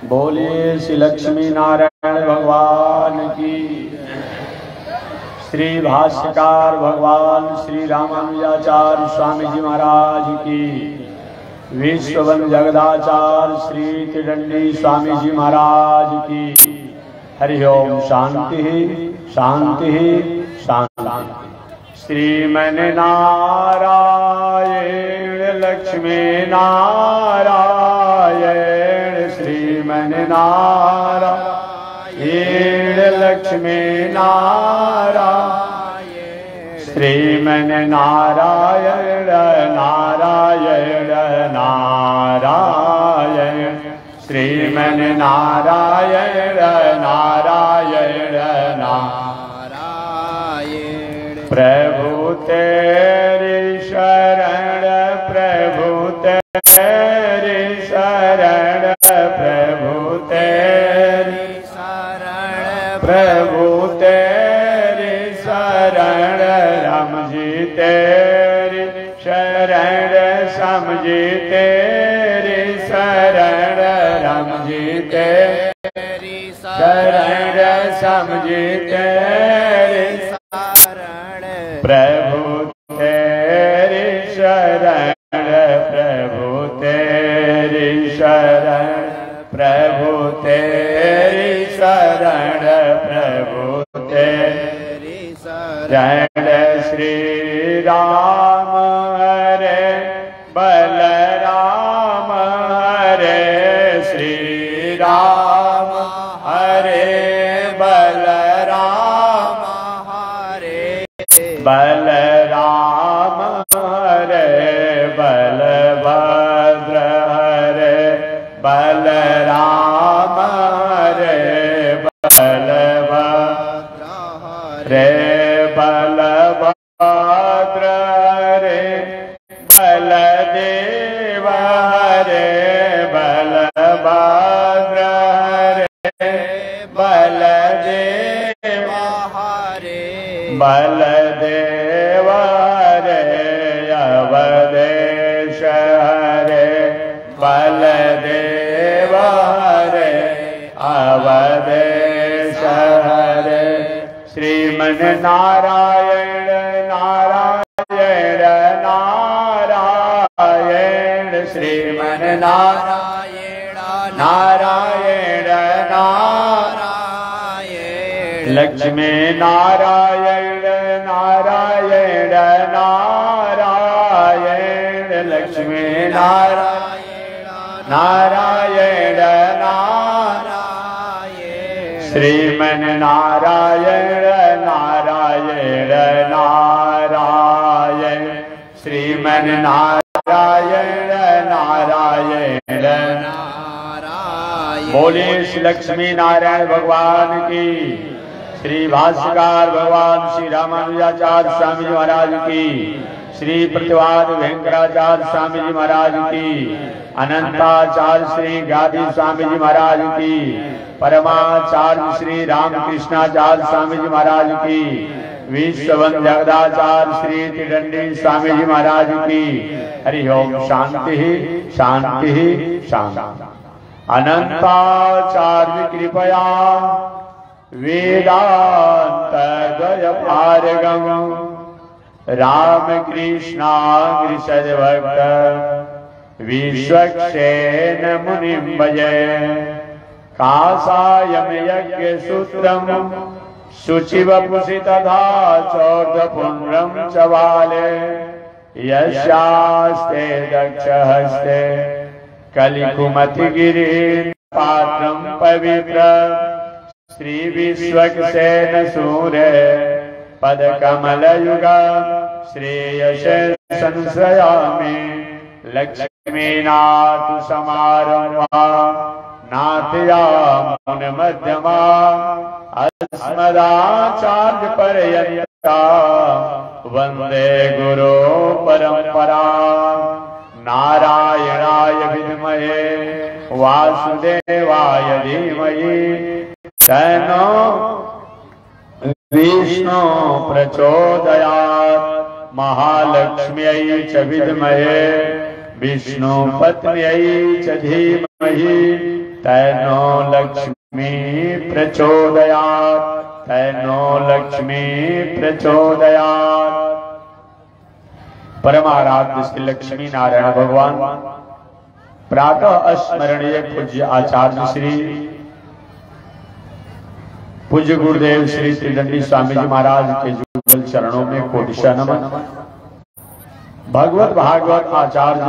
बोलिए श्री लक्ष्मी नारायण भगवान की। श्री भाष्यकार भगवान श्री रामानुजाचार्य स्वामी जी महाराज की। विश्ववन जगदाचार्य श्री त्रिदंडी स्वामी जी महाराज की। हरि ओम। शांति शांति शांति। श्रीमन नारायण लक्ष्मी नारायण। श्रीमन नारायण लक्ष्मी नारायण। श्रीमन नारायण नारायण नारायण। श्रीमन नारायण नारायण नारायण। प्रभु तेरी शरण प्रभु तेरी शरण प्रभु तेरी शरण प्रभु तेरी शरण। राम जी तेरी शरण श्याम जी तेरी शरण। राम जी तेरी शरण श्याम जी तेरी शरण। प्रभु तेरी शरण प्रभु तेरी शरण प्रभु तेरी शरण प्रभु तेरी शरण। श्री राम हरे बलराम हरे। श्री राम हरे बलराम हरे। बलराम हरे बलभद्र हरे। बलराम हरे बलभद्र हरे। बलभद्र हरे बलदेव हरे। बलभद्र हरे बलदेव हरे। बलदेव हरे अवधेश हरे। बलदेव हरे अवधेश हरे। श्रीमन नारायण नारायण नारायण। श्रीमन नारायण नारायण नारायण। लक्ष्मी नारायण नारायण नारायण। लक्ष्मी नारायण नारायण नारायण। श्रीमन नारायण नारायण नारायण। श्रीमन नारायण नारायण नारायण। बोलिए श्री लक्ष्मी नारायण भगवान की। श्री भाष्यकार भगवान श्री रामानुजाचार्य स्वामी जी महाराज की। श्री प्रतिवाद वेंकटाचार्य स्वामी जी महाराज की। अनंताचार्य श्री गादी स्वामी जी महाराज की। परमाचार्य श्री रामकृष्णाचार्य स्वामी जी महाराज की। विश्ववन जगदाचार्य श्री त्रिदंडी स्वामी जी महाराज की। हरि ओम। शांति शांति शांति। अनंताचार्य कृपया वेदांत द्वय पारगम रामकृष्णाग्रसद भक्त विश्वक्षेण मुनिं भजे। कासायम यज्ञ सूत्रम शुचिवपुषि तथा चौर्धपुण्ड्रम च बाले। यस्यास्ते दक्षहस्ते कलिकुमतिगिरि पात्रं पवित्र। श्री विश्वक्सेन सूरे पदकमलयुग श्रेयसे संश्रयामि। लक्ष्मीनाथ समारंभा नाथयामुन मध्यमा। अस्मदाचार्य पर्यन्ता वंदे गुरो परंपरा। नारायणाय विद्महे वासुदेवाय धीमहि तन्नो विष्णु प्रचोदयात्। महालक्ष्म्यै च विद्महे विष्णु पत्न्यै च धीमहि तन्नो लक्ष्मी प्रचोदयात्, तन्नो लक्ष्मी प्रचोदयात्। परमाराध्य श्री लक्ष्मी नारायण भगवान प्रातः स्मरणीय पूज्य आचार्य श्री पूज्य गुरुदेव श्री त्रिदंडी स्वामी जी महाराज के जुगल चरणों में कोटिशा नमन। भगवत भागवत आचार्य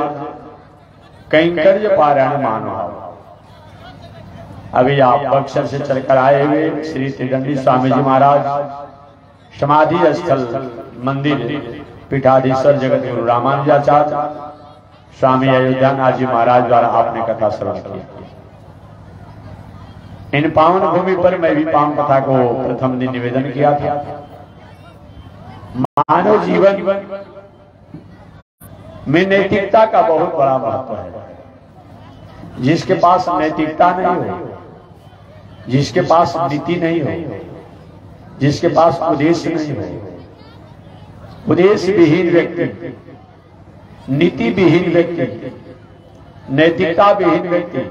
कैंकर्य पारायण मानव। अभी आप बक्सर से चलकर आए हुए श्री त्रिदंडी स्वामी जी महाराज समाधि स्थल मंदिर पीठाधीश्वर जगत गुरु रामानुजाचार्य स्वामी अयोध्यानाथ जी महाराज द्वारा आपने कथा श्रवण किया। इन पावन भूमि पर मैं भी पावन कथा को प्रथम दिन निवेदन किया था। मानव जीवन में नैतिकता का बहुत बड़ा महत्व है। जिसके पास नैतिकता नहीं हो, जिसके पास नीति नहीं हो, जिसके पास उद्देश्य नहीं हो, उद्देश्य विहीन व्यक्ति, नीति विहीन व्यक्ति, नैतिकता विहीन व्यक्ति,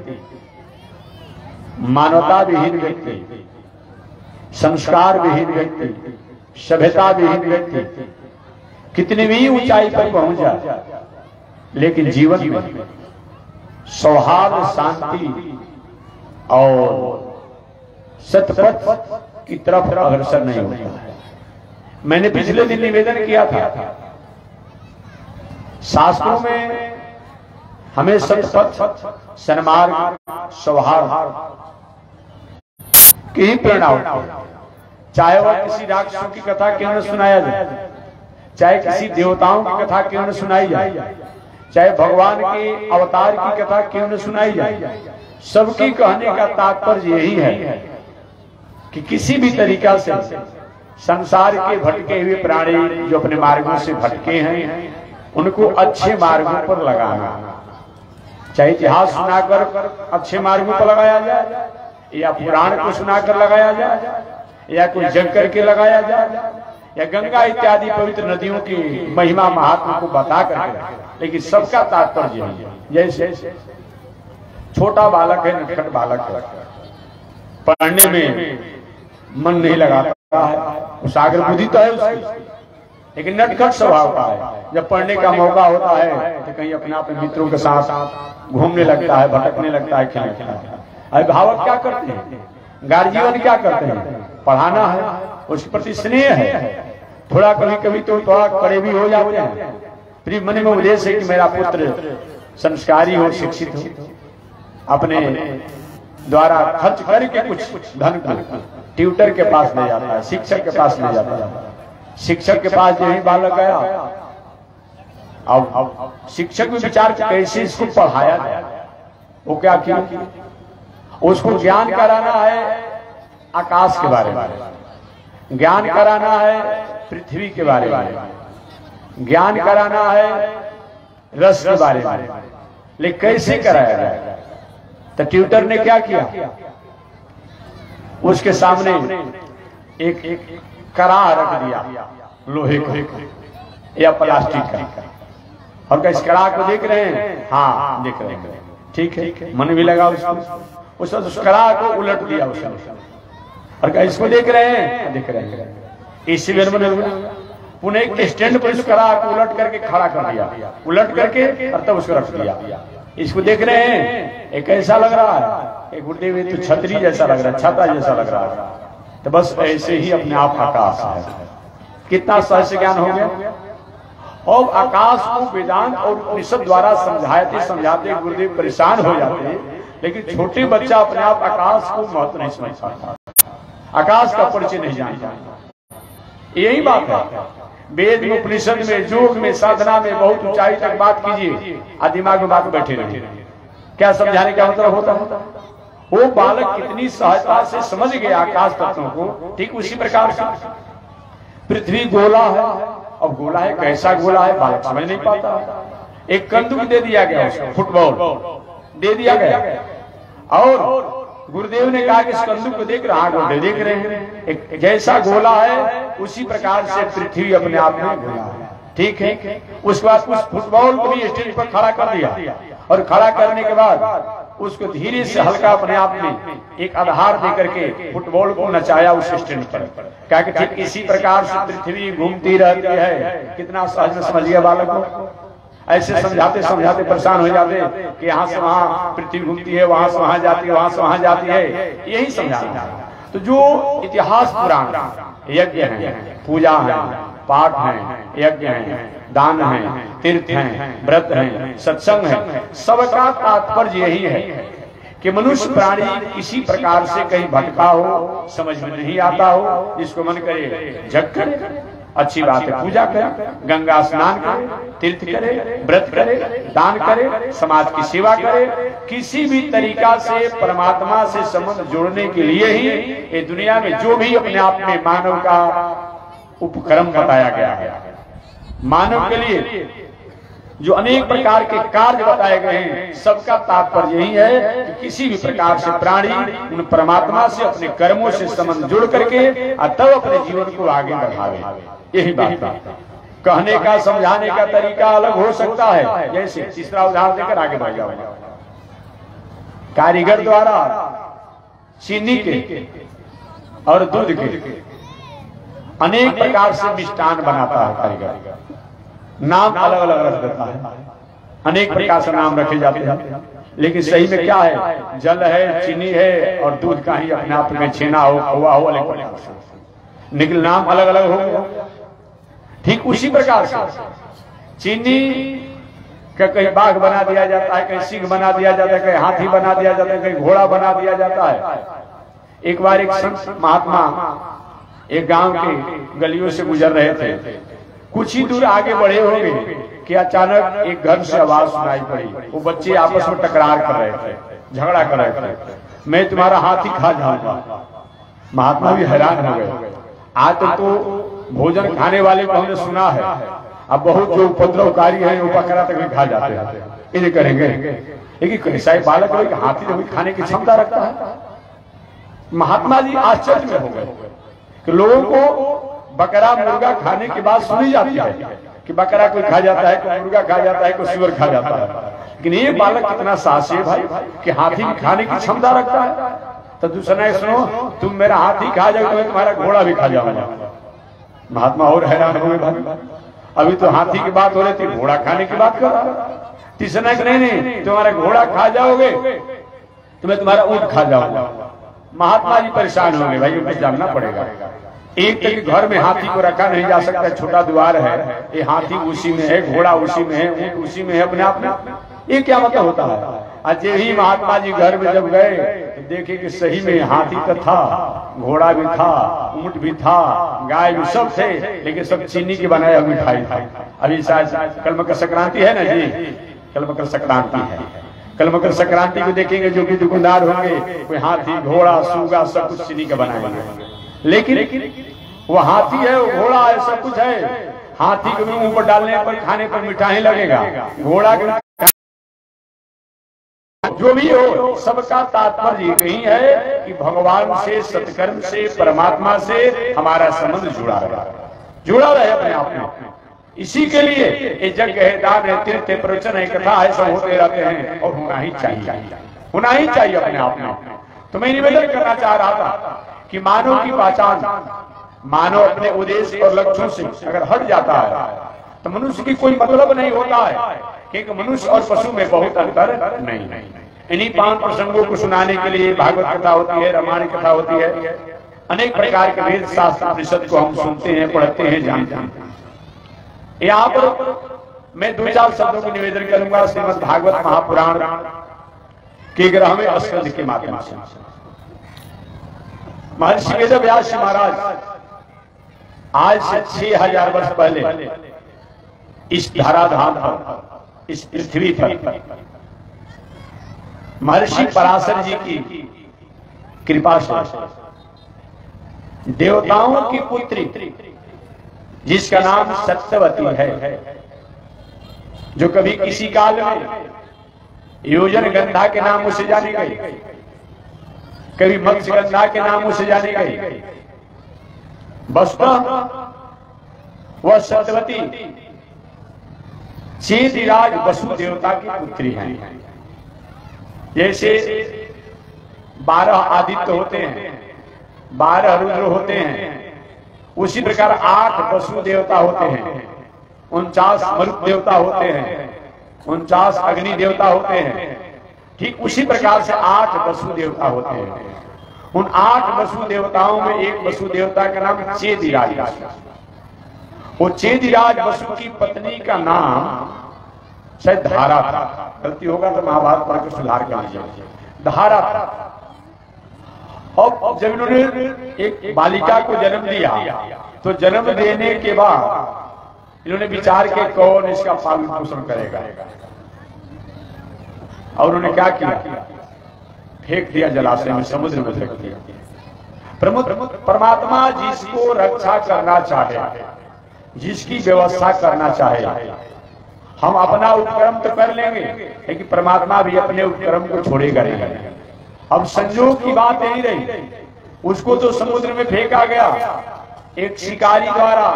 मानवता विहीन व्यक्ति, संस्कार विहीन व्यक्ति, सभ्यता विहीन व्यक्ति कितनी भी ऊंचाई पर पहुंच जाए, लेकिन जीवन में सौहार्द, शांति और सतपथ की तरफ अग्रसर नहीं होता है। मैंने पिछले दिन निवेदन किया था, शास्त्रों में हमें सतपथ, सन्मार्ग, सौहार्द की ही प्रेरणा होती है। चाहे वह किसी राक्षसों की कथा क्यों न सुनाया जाए, चाहे किसी देवताओं की कथा क्यों न सुनाई जाए, चाहे भगवान के अवतार की कथा क्यों न सुनाई जाए, सबकी कहने का तात्पर्य यही है कि किसी भी तरीका से संसार के भटके हुए प्राणी जो अपने मार्गों से भटके हैं उनको अच्छे मार्गों पर लगाना। चाहे इतिहास सुनाकर अच्छे मार्गों पर लगाया जाए, या पुराण को सुनाकर लगाया जाए, या कोई जग करके लगाया जाए, या गंगा इत्यादि पवित्र नदियों की महिमा महात्मा को बता करके, लेकिन सबका तात्पर्य यही है। जैसे छोटा बालक है, नटखट बालक है, पढ़ने में मन नहीं लगाता है, सागर बुद्धि तो है उसकी, लेकिन नटखट स्वभाव का है। जब पढ़ने का मौका होता है तो कहीं अपने अपने मित्रों के साथ घूमने लगता है, भटकने लगता है, खेलने लगता है। अभिभावक क्या करते हैं, गार्जियन क्या करते हैं, पढ़ाना है, उसके प्रति स्नेह है, थोड़ा कभी कभी तो थोड़ा कड़े भी हो जाते हैं। फिर मन में उद्देश्य है कि मेरा पुत्र संस्कारी हो, शिक्षित हो, अपने द्वारा खर्च करके कुछ धन को ट्यूटर के पास ले जाता है, शिक्षक के पास ले जाता है। शिक्षक के पास यही बालक गया, अब शिक्षक भी विचार कैसे इसको पढ़ाया जाए। वो क्या किया, उसको ज्ञान कराना है आकाश के बारे में, ज्ञान कराना है पृथ्वी के बारे में, ज्ञान कराना है रस के बारे में, लेकिन कैसे कराया जाए। तो ट्यूटर ने क्या किया, उसके सामने एक कड़ा रख दिया लोहे को या प्लास्टिक का, और क्या इस कड़ा को देख रहे हैं, हाँ देख रहे हैं, ठीक है, मन भी लगा उसको, उस कड़ा को उलट दिया उसने, और क्या इसको देख रहे हैं, देख रहे हैं। इसी वेर में पुणे एक स्टैंड पर इस कड़ा को उलट करके खड़ा कर दिया, उलट करके और तब उसको रख दिया। इसको देख रहे हैं, एक कैसा लग रहा है, एक गुरुदेव तो छतरी जैसा लग रहा है, छाता जैसा लग रहा है। तो बस ऐसे ही अपने आप आकाश है। कितना सहज ज्ञान हो गया। और आकाश को वेदांत और उपनिषद द्वारा समझाते समझाते गुरुदेव परेशान हो जाते, लेकिन छोटे बच्चा अपने आप आकाश को महत्व नहीं समझ पाता, आकाश का परिचय नहीं जानता। यही बात है, वेद में, उपनिषद में, योग में, साधना में बहुत ऊंचाई तक बात कीजिए और दिमाग में बात बैठे रहिए। क्या समझाने का मतलब होता है, वो बालक कितनी सहजता से समझ गया आकाश तत्वों को, ठीक उसी प्रकार से पृथ्वी गोला है। अब गोला है, कैसा गोला है बालक समझ नहीं पाता। एक कंदुक दे दिया गया उसको, फुटबॉल दे दिया गया, और गुरुदेव ने कहा कि इस कंदुक को देख रहा है, देख रहे हैं, एक जैसा गोला है उसी प्रकार से पृथ्वी अपने आप में गोला है, ठीक है। उसके बाद उस फुटबॉल को भी स्टेज पर खड़ा कर दिया और खड़ा करने के बाद उसको धीरे से हल्का अपने आप में एक आधार देकर के फुटबॉल को नचाया उस स्टैंड पर। क्या कि ठीक इसी प्रकार से पृथ्वी घूमती रहती है। कितना सहज में समझ गया बालक को। ऐसे समझाते समझाते परेशान हो जाते कि यहाँ से वहां पृथ्वी घूमती है, वहां से वहां जाती है, वहां से वहां जाती है, यही समझाना। तो जो इतिहास पुराण यज्ञ है, पूजा है, पाठ है, यज्ञ है, दान है, तीर्थ है, व्रत है, सत्संग है, सबका तात्पर्य यही है कि मनुष्य प्राणी किसी प्रकार से कहीं भटका हो, समझ में नहीं आता हो, जिसको मन करे जग करे, अच्छी बात है, पूजा करे, गंगा स्नान करे, तीर्थ करे, व्रत करे, दान करे, समाज की सेवा करे, किसी भी तरीका से परमात्मा से संबंध जोड़ने के लिए ही ये दुनिया में जो भी अपने आप में मानव का उपक्रम बताया गया है, मानव के लिए जो अनेक प्रकार के कार्य बताए गए हैं, सबका तात्पर्य यही है कि किसी भी प्रकार से प्राणी उन परमात्मा से अपने कर्मों से संबंध जुड़ करके तब अपने जीवन को आगे बढ़ावे। यही बात है। कहने का समझाने का तरीका अलग हो सकता है। जैसे तीसरा उदाहरण देकर आगे बढ़ जाओ। कारीगर द्वारा चीनी के और दूध के अनेक प्रकार से मिष्ठान बनाता है कारीगर, नाम अलग अलग रख देता है, अनेक प्रकार से नाम रखे जाते हैं, लेकिन सही में क्या है? जल है, चीनी है और दूध का ही अपने आप में छेना हो, खोआ हो, अलग प्रकार से, लेकिन नाम अलग अलग हो गया। ठीक उसी प्रकार से चीनी का कहीं बाघ बना दिया जाता है, कहीं सिंह बना दिया जाता है, कहीं हाथी बना दिया जाता है, कहीं घोड़ा बना दिया जाता है। एक बार एक संत महात्मा एक गांव के गलियों से गुजर रहे थे। कुछ ही दूर आगे बढ़े होंगे कि अचानक एक घर से आवाज सुनाई पड़ी। वो बच्चे आपस में टकरार कर रहे थे, झगड़ा कर रहे थे, मैं तुम्हारा हाथी खा जाऊंगा। महात्मा भी हैरान हो गए। आज तो भोजन खाने वाले को हमने सुना है, अब बहुत जो उपद्रवकारी है वो बकरा तक भी खा जाते हैं, इन्हें करेंगे। लेकिन कैसा है बालक है कि हाथी तो भी खाने की क्षमता रखता है। महात्मा जी आश्चर्य में हो गए कि लोगों को बकरा मुर्गा खाने की बात सुनी जाती है कि बकरा कोई खा जाता है, कोई मुर्गा खा जाता है, कोई सुअर खा जाता है, लेकिन ये बालक कितना साहसी है भाई कि हाथी भी खाने की क्षमता रखता है। तो दूसरा सुनो, तुम मेरा हाथी खा जाओगे तो मैं तुम्हारा घोड़ा भी खा जाऊंगा। महात्मा और हैरान हुए भाई, अभी तो हाथी की बात हो रही थी, घोड़ा खाने की बात कर रहा। तीसरा नहीं, तुम्हारा घोड़ा खा जाओगे तो मैं तुम्हारा ऊंट खा जाऊंगा। महात्मा जी परेशान हो गए, भाई कुछ जानना पड़ेगा। एक तक घर में हाथी को रखा नहीं जा सकता, छोटा द्वार है, ये हाथी उसी में है, घोड़ा उसी में है, ऊंट उसी में है, अपने आप में ये क्या मतलब होता है? आज ही महात्मा जी घर में जब गए तो देखे कि सही में हाथी तो था, घोड़ा भी था, ऊंट भी था, गाय भी, सब थे, लेकिन सब चीनी की बनाया हुई मिठाई था। अभी शायद कल मकर संक्रांति है ना जी, कल मकर संक्रांति है। कल मकर संक्रांति को देखेंगे जो भी दुकानदार होंगे, कोई हाथी, घोड़ा, सूगा सब कुछ चीनी का बनाएंगे, लेकिन वो हाथी है, वो घोड़ा है, सब कुछ है। हाथी के मुंह पर डालने पर, खाने पर मिठाई लगेगा, घोड़ा के जो भी हो, सबका तात्पर्य यही है कि भगवान से, सत्कर्म से, परमात्मा से हमारा संबंध जुड़ा रहे अपने आप में। इसी के लिए ये यज्ञ है, दान है, तीर्थ है, प्रवचन है, कथा है, सब होते रहते हैं और होना ही चाहिए अपने आप में। तो मैं निवेदन करना चाह रहा था कि मानव की पहचान, मानव अपने उद्देश्य और लक्ष्यों से अगर हट जाता है तो मनुष्य की कोई मतलब नहीं होता है, क्योंकि मनुष्य और पशु में बहुत अंतर नहीं। इन्हीं 5 प्रसंगों को सुनाने के लिए भागवत कथा होती है, रामायण कथा होती है, अनेक प्रकार के वेद शास्त्र उपनिषद को हम सुनते हैं, पढ़ते हैं, जानते हैं। यहाँ पर मैं 2-4 शब्दों को निवेदन करूंगा श्रीमद् भागवत महापुराण के 11वें स्कंध के माध्यम से। महर्षि वेदव्यास महाराज आज से 6000 वर्ष पहले इस धराधाम पर, इस पृथ्वी पर महर्षि पराशर जी की कृपा से देवताओं की पुत्री जिसका नाम सत्यवती है, जो कभी किसी काल में योजन गंधा के नाम से जानी गई, कभी मत्स्य गंधा के नाम से जानी गई, वस्तुतः वह सत्यवती चेदिराज वसु देवता की पुत्री हैं। जैसे 12 आदित्य होते हैं, 12 रुद्र होते हैं, उसी प्रकार 8 वसु देवता होते हैं, 49 मरुत देवता होते हैं, 49 अग्नि देवता होते हैं। ठीक उसी प्रकार से 8 वसु देवता होते हैं। उन 8 वसु देवताओं में एक वसु देवता का नाम चेदिराज। वो चेदिराज वसु की पत्नी का नाम शायद धारा था, गलती होगा तो महाभारत पढ़ के सुधार कर लीजिए, धारा था। और जब इन्होंने एक बालिका को जन्म दिया तो जन्म देने के बाद इन्होंने विचार किया कौन इसका पालन पोषण करेगा, और उन्होंने क्या किया, फेंक दिया जलाशय में, समुद्र में फेंक दिया। परमात्मा जिसको रक्षा करना चाहे, जिसकी व्यवस्था करना चाहे, हम अपना उपक्रम तो कर लेंगे, लेकिन परमात्मा भी अपने उपक्रम को छोड़ेगा नहीं। अब संयोग की बात नहीं रही, उसको तो समुद्र में फेंका गया, एक शिकारी द्वारा,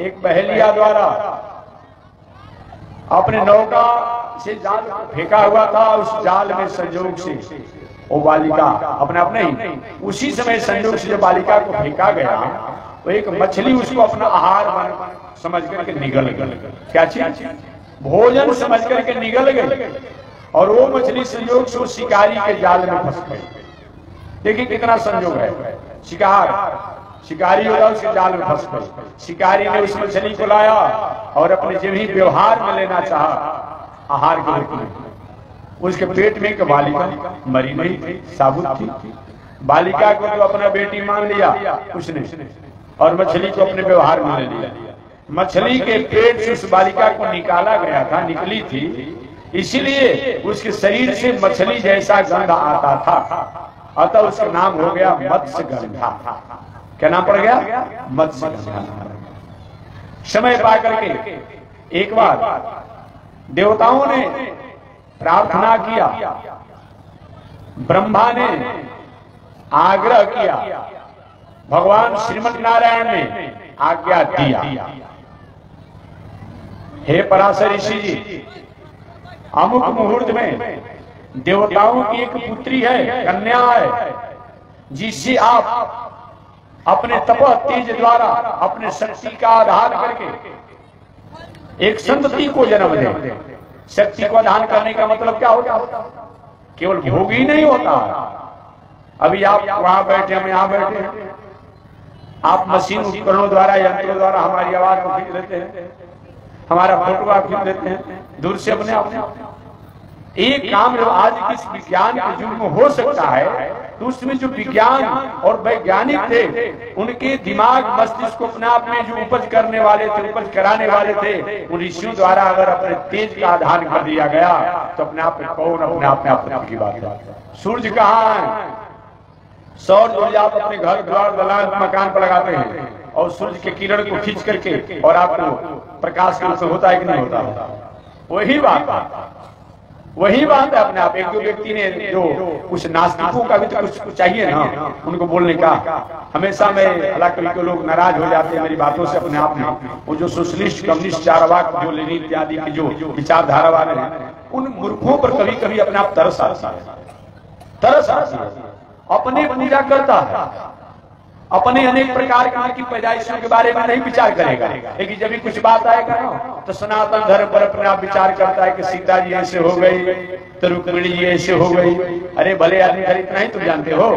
एक बहेलिया द्वारा अपने नौका से जाल फेंका हुआ था। उस जाल में संयोग से वो बालिका अपने ही उसी समय संयोग से जब बालिका को फेंका गया तो एक मछली उसको अपना आहार समझ करके निगल गई। क्या चीज? भोजन समझ करके निगल गई, और वो मछली संयोग से उस शिकारी के जाल में फंस गई। देखिए कितना संयोग है, शिकारी होगा उसके जाल में फंस गई। शिकारी ने उस मछली को लाया और अपने जब ही व्यवहार में लेना चाहा आहार के रूप में, उसके पेट में एक बालिका मरी नहीं थी, साबुत थी। बालिका को तो अपना बेटी मान लिया उसने, और मछली को अपने व्यवहार में ले लिया। मछली के पेट से उस बालिका को निकाला गया था, निकली थी, इसीलिए उसके शरीर से मछली जैसा गंध आता था, अतः उसका नाम हो गया मत्स्यगंधा। क्या नाम पड़ गया? मत्स्यगंधा। समय पा करके एक बार देवताओं ने प्रार्थना किया, ब्रह्मा ने आग्रह किया, भगवान श्रीमद् नारायण ने आज्ञा दिया, हे पराशर ऋषि जी, अमुक मुहूर्त में देवताओं की एक पुत्री है, कन्या है, जिससे आप अपने तप तेज द्वारा, अपने शक्ति का आधार करके एक संतति को जन्म दें। शक्ति को आधान करने का मतलब क्या होता है? केवल भोग ही नहीं होता। अभी आप वहां बैठे, हम यहां बैठे, आप मशीन उपकरणों द्वारा, यंत्रों द्वारा हमारी आवाज को खींच लेते हैं, हमारा फोटो आप खींच लेते हैं दूर से अपने आप। एक काम जो आज इस विज्ञान के युग में हो सकता है, तो उसमें जो विज्ञान और वैज्ञानिक थे, उनके दिमाग मस्तिष्क को अपने आप में जो उपज करने वाले थे, उपज कराने वाले थे, उन ऋषियों द्वारा अगर अपने तेज का आधान कर दिया गया तो अपने आप में कौन अपने आप में अपने की बात है। सूर्य कहाँ है? सौर ऊर्जा आप अपने घर द्वार दलान मकान पर लगाते हैं, और सूर्य के किरण को खींच करके और आपको प्रकाश के रूप में होता है कि नहीं होता? वही बात है अपने आप। एक दो व्यक्ति ने, जो कुछ नास्तिकों का भी तो कुछ चाहिए ना उनको बोलने का, हमेशा में हालांकि कभी लोग नाराज हो जाते हैं मेरी बातों से अपने आप में। वो जो सोशलिस्ट, कम्युनिस्ट, चारवाक, जो लेनिन इत्यादि के जो विचारधारा वाले हैं, उन मूर्खों पर कभी कभी अपने आप तरस आता है। अपने पूजा करता है, अपने अनेक प्रकार की पैदाइशों के बारे में नहीं विचार करेगा, लेकिन जब भी कुछ बात आएगा ना तो सनातन धर्म पर अपने आप विचार करता है कि सीता जी ऐसे हो गई, तो रुक्मिणी जी ऐसे हो गई। अरे भले आदमी, इतना ही तुम जानते हो,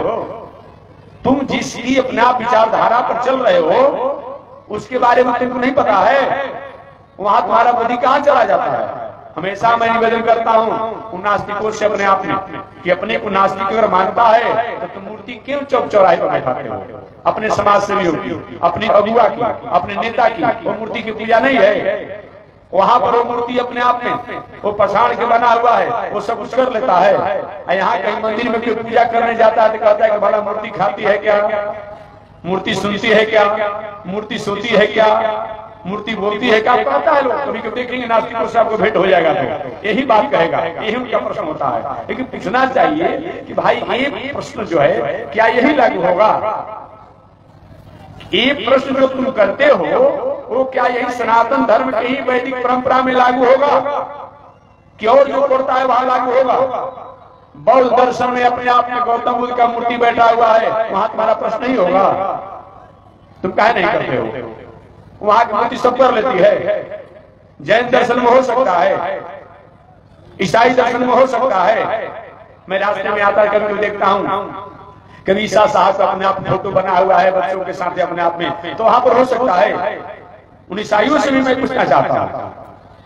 तुम जिसकी अपने आप विचारधारा पर चल रहे हो उसके बारे में तुमको नहीं पता है, वहां तुम्हारा बुद्धि कहाँ चला जाता है। हमेशा मैं निवेदन करता हूँ उन नास्तिकों से अपने आप में कि अपने को नास्तिक अगर मानता है तो तुम मूर्ति क्यों चौक चौराहे पर बैठाते हो? अपने समाज सेवियों की, अपने अगुआ की, अपने नेता की, वो मूर्ति की पूजा नहीं है। वहां पर वो मूर्ति अपने आप में वो पछाड़ के बना हुआ है, वो सब कुछ कर लेता है। यहाँ कहीं मंदिर में कोई पूजा करने जाता है तो कहता है कि भला मूर्ति खाती है क्या, मूर्ति सुनती है क्या, मूर्ति सोती है क्या, मूर्ति बोलती है क्या, कहता है लोग। कभी कभी देखेंगे नास्तिकों से आपको भेंट हो जाएगा तो यही बात कहेगा, यही उनका प्रश्न होता है। लेकिन पूछना चाहिए कि भाई ये प्रश्न जो है क्या यही लागू होगा? ये प्रश्न जो तुम करते हो वो क्या यही सनातन धर्म की ही वैदिक परंपरा में लागू होगा कि और जो करता है वहां लागू होगा? बौद्ध दर्शन में अपने आप में गौतम बुद्ध का मूर्ति बैठा हुआ है, वहां तुम्हारा प्रश्न नहीं होगा? तुम काहे नहीं करते हो? वहां की मूर्ति सब कर लेती है। जैन दर्शन में हो सकता है, ईसाई दर्शन में हो सकता है। मैं रास्ते में आता कभी देखता हूं, कभी ईसा साहब का अपने आप फोटो बना हुआ है बच्चों के साथ अपने आप में, तो वहां पर हो सकता है। उन ईसाइयों से भी मैं पूछना चाहता हूं,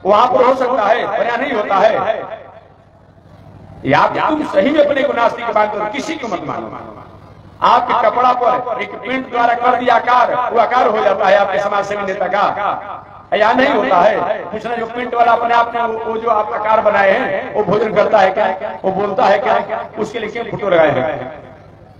वहां पर हो सकता है पर यहां नहीं होता है। या तुम सही में अपने को नास्तिक मानते हो, किसी को मत मानो। आपके कपड़ा पर एक पेंट द्वारा कर दिया आकार, वो आकार हो जाता है आपके समाज सेवी नेता का, या नहीं होता है? कुछ ना जो पेंट वाला अपने आप में वो जो आप आकार बनाए हैं, वो भोजन करता है क्या? वो बोलता है क्या? उसके लिए क्यों फोटो लगाए हैं?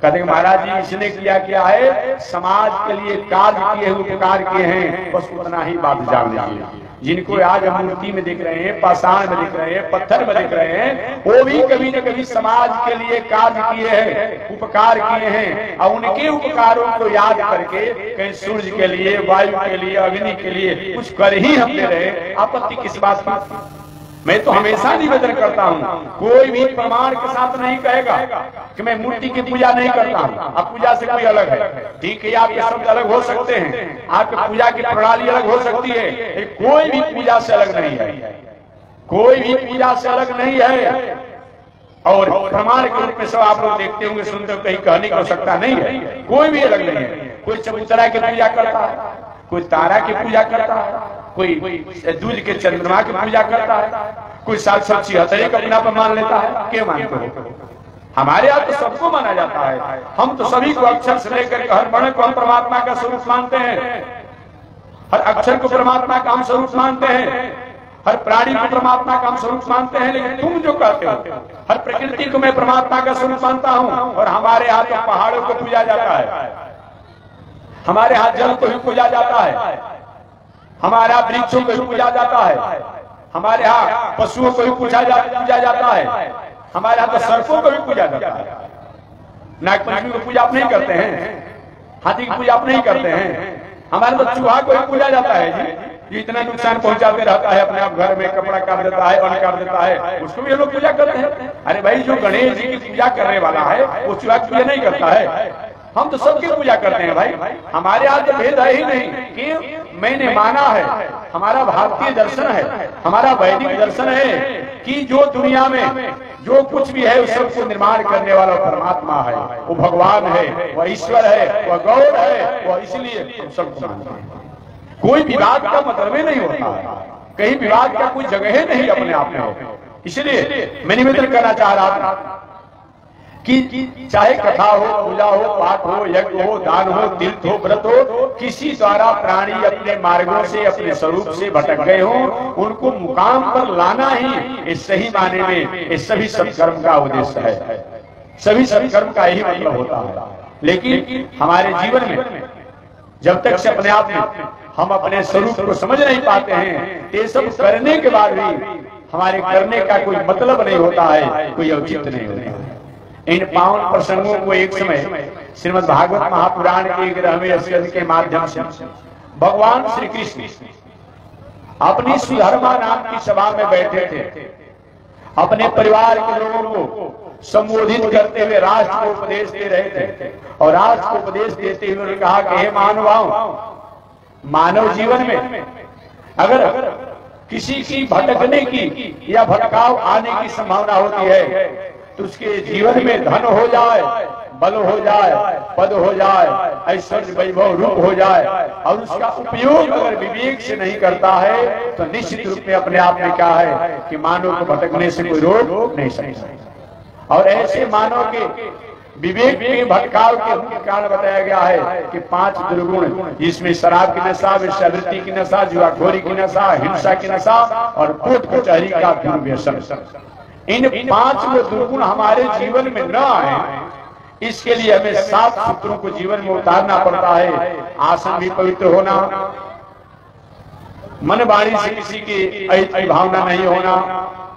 कहते हैं महाराज जी इसने क्या है, समाज के लिए कार्य किए, उपकार किए हैं, बस उतना ही बात जान लीजिए। जिनको आज हम मूर्ति में दिख रहे हैं, पाषाण में दिख रहे हैं, पत्थर में दिख रहे हैं, वो भी कभी न कभी समाज के लिए कार्य किए हैं, उपकार किए हैं, और उनके उपकारों को याद करके कहीं सूर्य के लिए, वायु के लिए, अग्नि के लिए कुछ कर ही हम दे रहे। आपत्ति किस बात की? मैं तो हमेशा निवेदन करता हूं, कोई भी प्रमाण के साथ नहीं कहेगा कि मैं मूर्ति की पूजा नहीं करता हूं। अब पूजा से कोई अलग है, ठीक है, आपके शब्द अलग हो सकते हैं, आपकी पूजा की प्रणाली अलग हो सकती है, कोई भी पूजा से अलग नहीं है, कोई भी पूजा से अलग नहीं है। और प्रमाण के रूप में सब आप लोग देखते होंगे, सुनते हो, कहीं कहने की आवश्यकता नहीं है, कोई भी अलग नहीं है। कोई चबूतरा की पूजा करता है, कोई तारा की पूजा करता है, कोई दूध के चंद्रमा की पूजा करता है, कोई 776 का अपना पर मान लेता है। क्या मानते हो? हमारे यहाँ तो सबको माना जाता है। हम तो सभी को अक्षर से लेकर हर वर्ण को हम परमात्मा का स्वरूप मानते हैं, हर अक्षर को परमात्मा का हम स्वरूप मानते हैं, हर प्राणी को परमात्मा का हम स्वरूप मानते हैं। लेकिन तुम जो कहते हो हर प्रकृति को मैं परमात्मा का स्वरूप मानता हूँ, और हमारे यहाँ तो पहाड़ों को पूजा जाता है, हमारे यहाँ जल को भी पूजा जाता है, हमारे यहाँ वृक्षों को भी पूजा जाता है, हमारे यहाँ पशुओं को भी पूजा जाता है, हमारे यहाँ तो सर्पों को भी पूजा जाता है। नागपंचमी को पूजा आप नहीं करते हैं, हाथी की पूजा आप नहीं करते हैं, हमारे तो चूहा को भी पूजा जाता है जी, इतना नुकसान पहुंचाते रहता है, अपने आप घर में कपड़ा काट देता है, अन्न काट देता है, उसको भी लोग पूजा करते हैं। अरे भाई, जो गणेश जी की पूजा करने वाला है वो चूहा की पूजा नहीं करता है। हम तो सबकी पूजा करते हैं भाई, हमारे यहाँ तो भेद है ही नहीं। कि मैंने माना है, हमारा भारतीय दर्शन है, हमारा वैदिक दर्शन है कि जो दुनिया में जो कुछ भी है उस सबको निर्माण करने वाला परमात्मा है, वो भगवान है, वह ईश्वर है, वह गौर है, वह इसलिए हम सबको मानते हैं। कोई विवाद का मतलब ही नहीं होता है, कहीं विवाद का कोई जगह ही नहीं अपने आप में। इसलिए मैं निवेदन करना चाह रहा था कि चाहे कथा हो, पूजा हो, पाठ हो, यज्ञ हो, दान हो, तीर्थ हो, व्रत हो, किसी द्वारा प्राणी अपने मार्गों से, अपने स्वरूप से भटक गए हो, उनको मुकाम पर लाना ही इस सही माने में इस सभी सत्कर्म का उद्देश्य है। सभी सत्कर्म का यही मतलब होता है। लेकिन हमारे जीवन में जब तक से अपने आप में हम अपने स्वरूप को समझ नहीं पाते हैं, ये सब करने के बाद भी हमारे करने का कोई मतलब नहीं होता है, कोई औचित्य नहीं होता है। इन पावन प्रसंगों को एक समय श्रीमद् भागवत महापुराण के 11वें स्कंद के माध्यम से भगवान श्री कृष्ण अपनी सुधर्मा नाम की सभा में बैठे थे, अपने परिवार के लोगों को संबोधित करते हुए राष्ट्र को उपदेश दे रहे थे। और राष्ट्र को उपदेश देते हुए उन्होंने कहा कि हे मानवाओं, मानव जीवन में अगर किसी की भटकने की या भटकाव आने की संभावना होती है तो उसके जीवन में धन हो जाए, बल हो जाए, पद हो जाए, ऐश्वर्य वैभव रूप हो जाए, और उसका उपयोग अगर विवेक से नहीं करता है तो निश्चित रूप में अपने आप में क्या है कि मानव को भटकने से कोई रोक नहीं सकता। और ऐसे मानव के विवेक के भटकाव के मुख्य कारण बताया गया है कि 5 दुर्गुण, जिसमें शराब की नशा, वेश्यावृत्ति की नशा, जुआखोरी की नशा, हिंसा की नशा और कोर्ट कचहरी का दुर्व्यसन। इन 5 दुर्गुण हमारे जीवन में न आए, इसके लिए हमें 7 सूत्रों को जीवन में उतारना पड़ता है। आसन भी पवित्र होना, मन वाणी से किसी की अहित की भावना नहीं होना,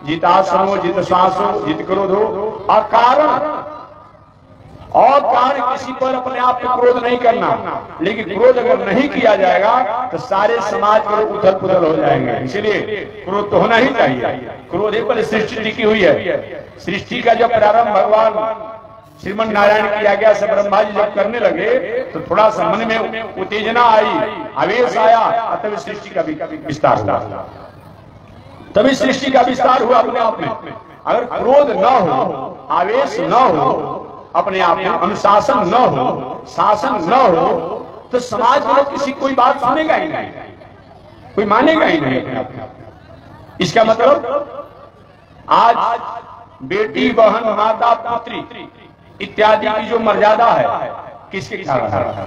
जित आसन हो, जित श्वास हो, जित क्रोध हो, अकारण और कारण किसी पर अपने आप में क्रोध नहीं करना, लेकिन क्रोध अगर नहीं किया जाएगा तो सारे समाज में उथल पुथल हो जाएंगे। इसलिए क्रोध तो होना ही चाहिए। क्रोध ही पर सृष्टि टिकी हुई है। सृष्टि का जब प्रारंभ भगवान श्रीमन नारायण किया गया, सब ब्रह्मा जी जब करने लगे तो थोड़ा सा मन में उत्तेजना आई, आवेश आया, तभी सृष्टि का विस्तार हुआ। तभी सृष्टि का विस्तार हुआ अपने आप में। अगर क्रोध न हो, आवेश न हो, अपने आप में अनुशासन न हो, शासन न हो, तो समाज में किसी कोई बात सुनेगा ही नहीं, कोई मानेगा ही नहीं। इसका मतलब आज बेटी, बहन, माता, पुत्री इत्यादि की जो मर्यादा है, किसके ख्याल है?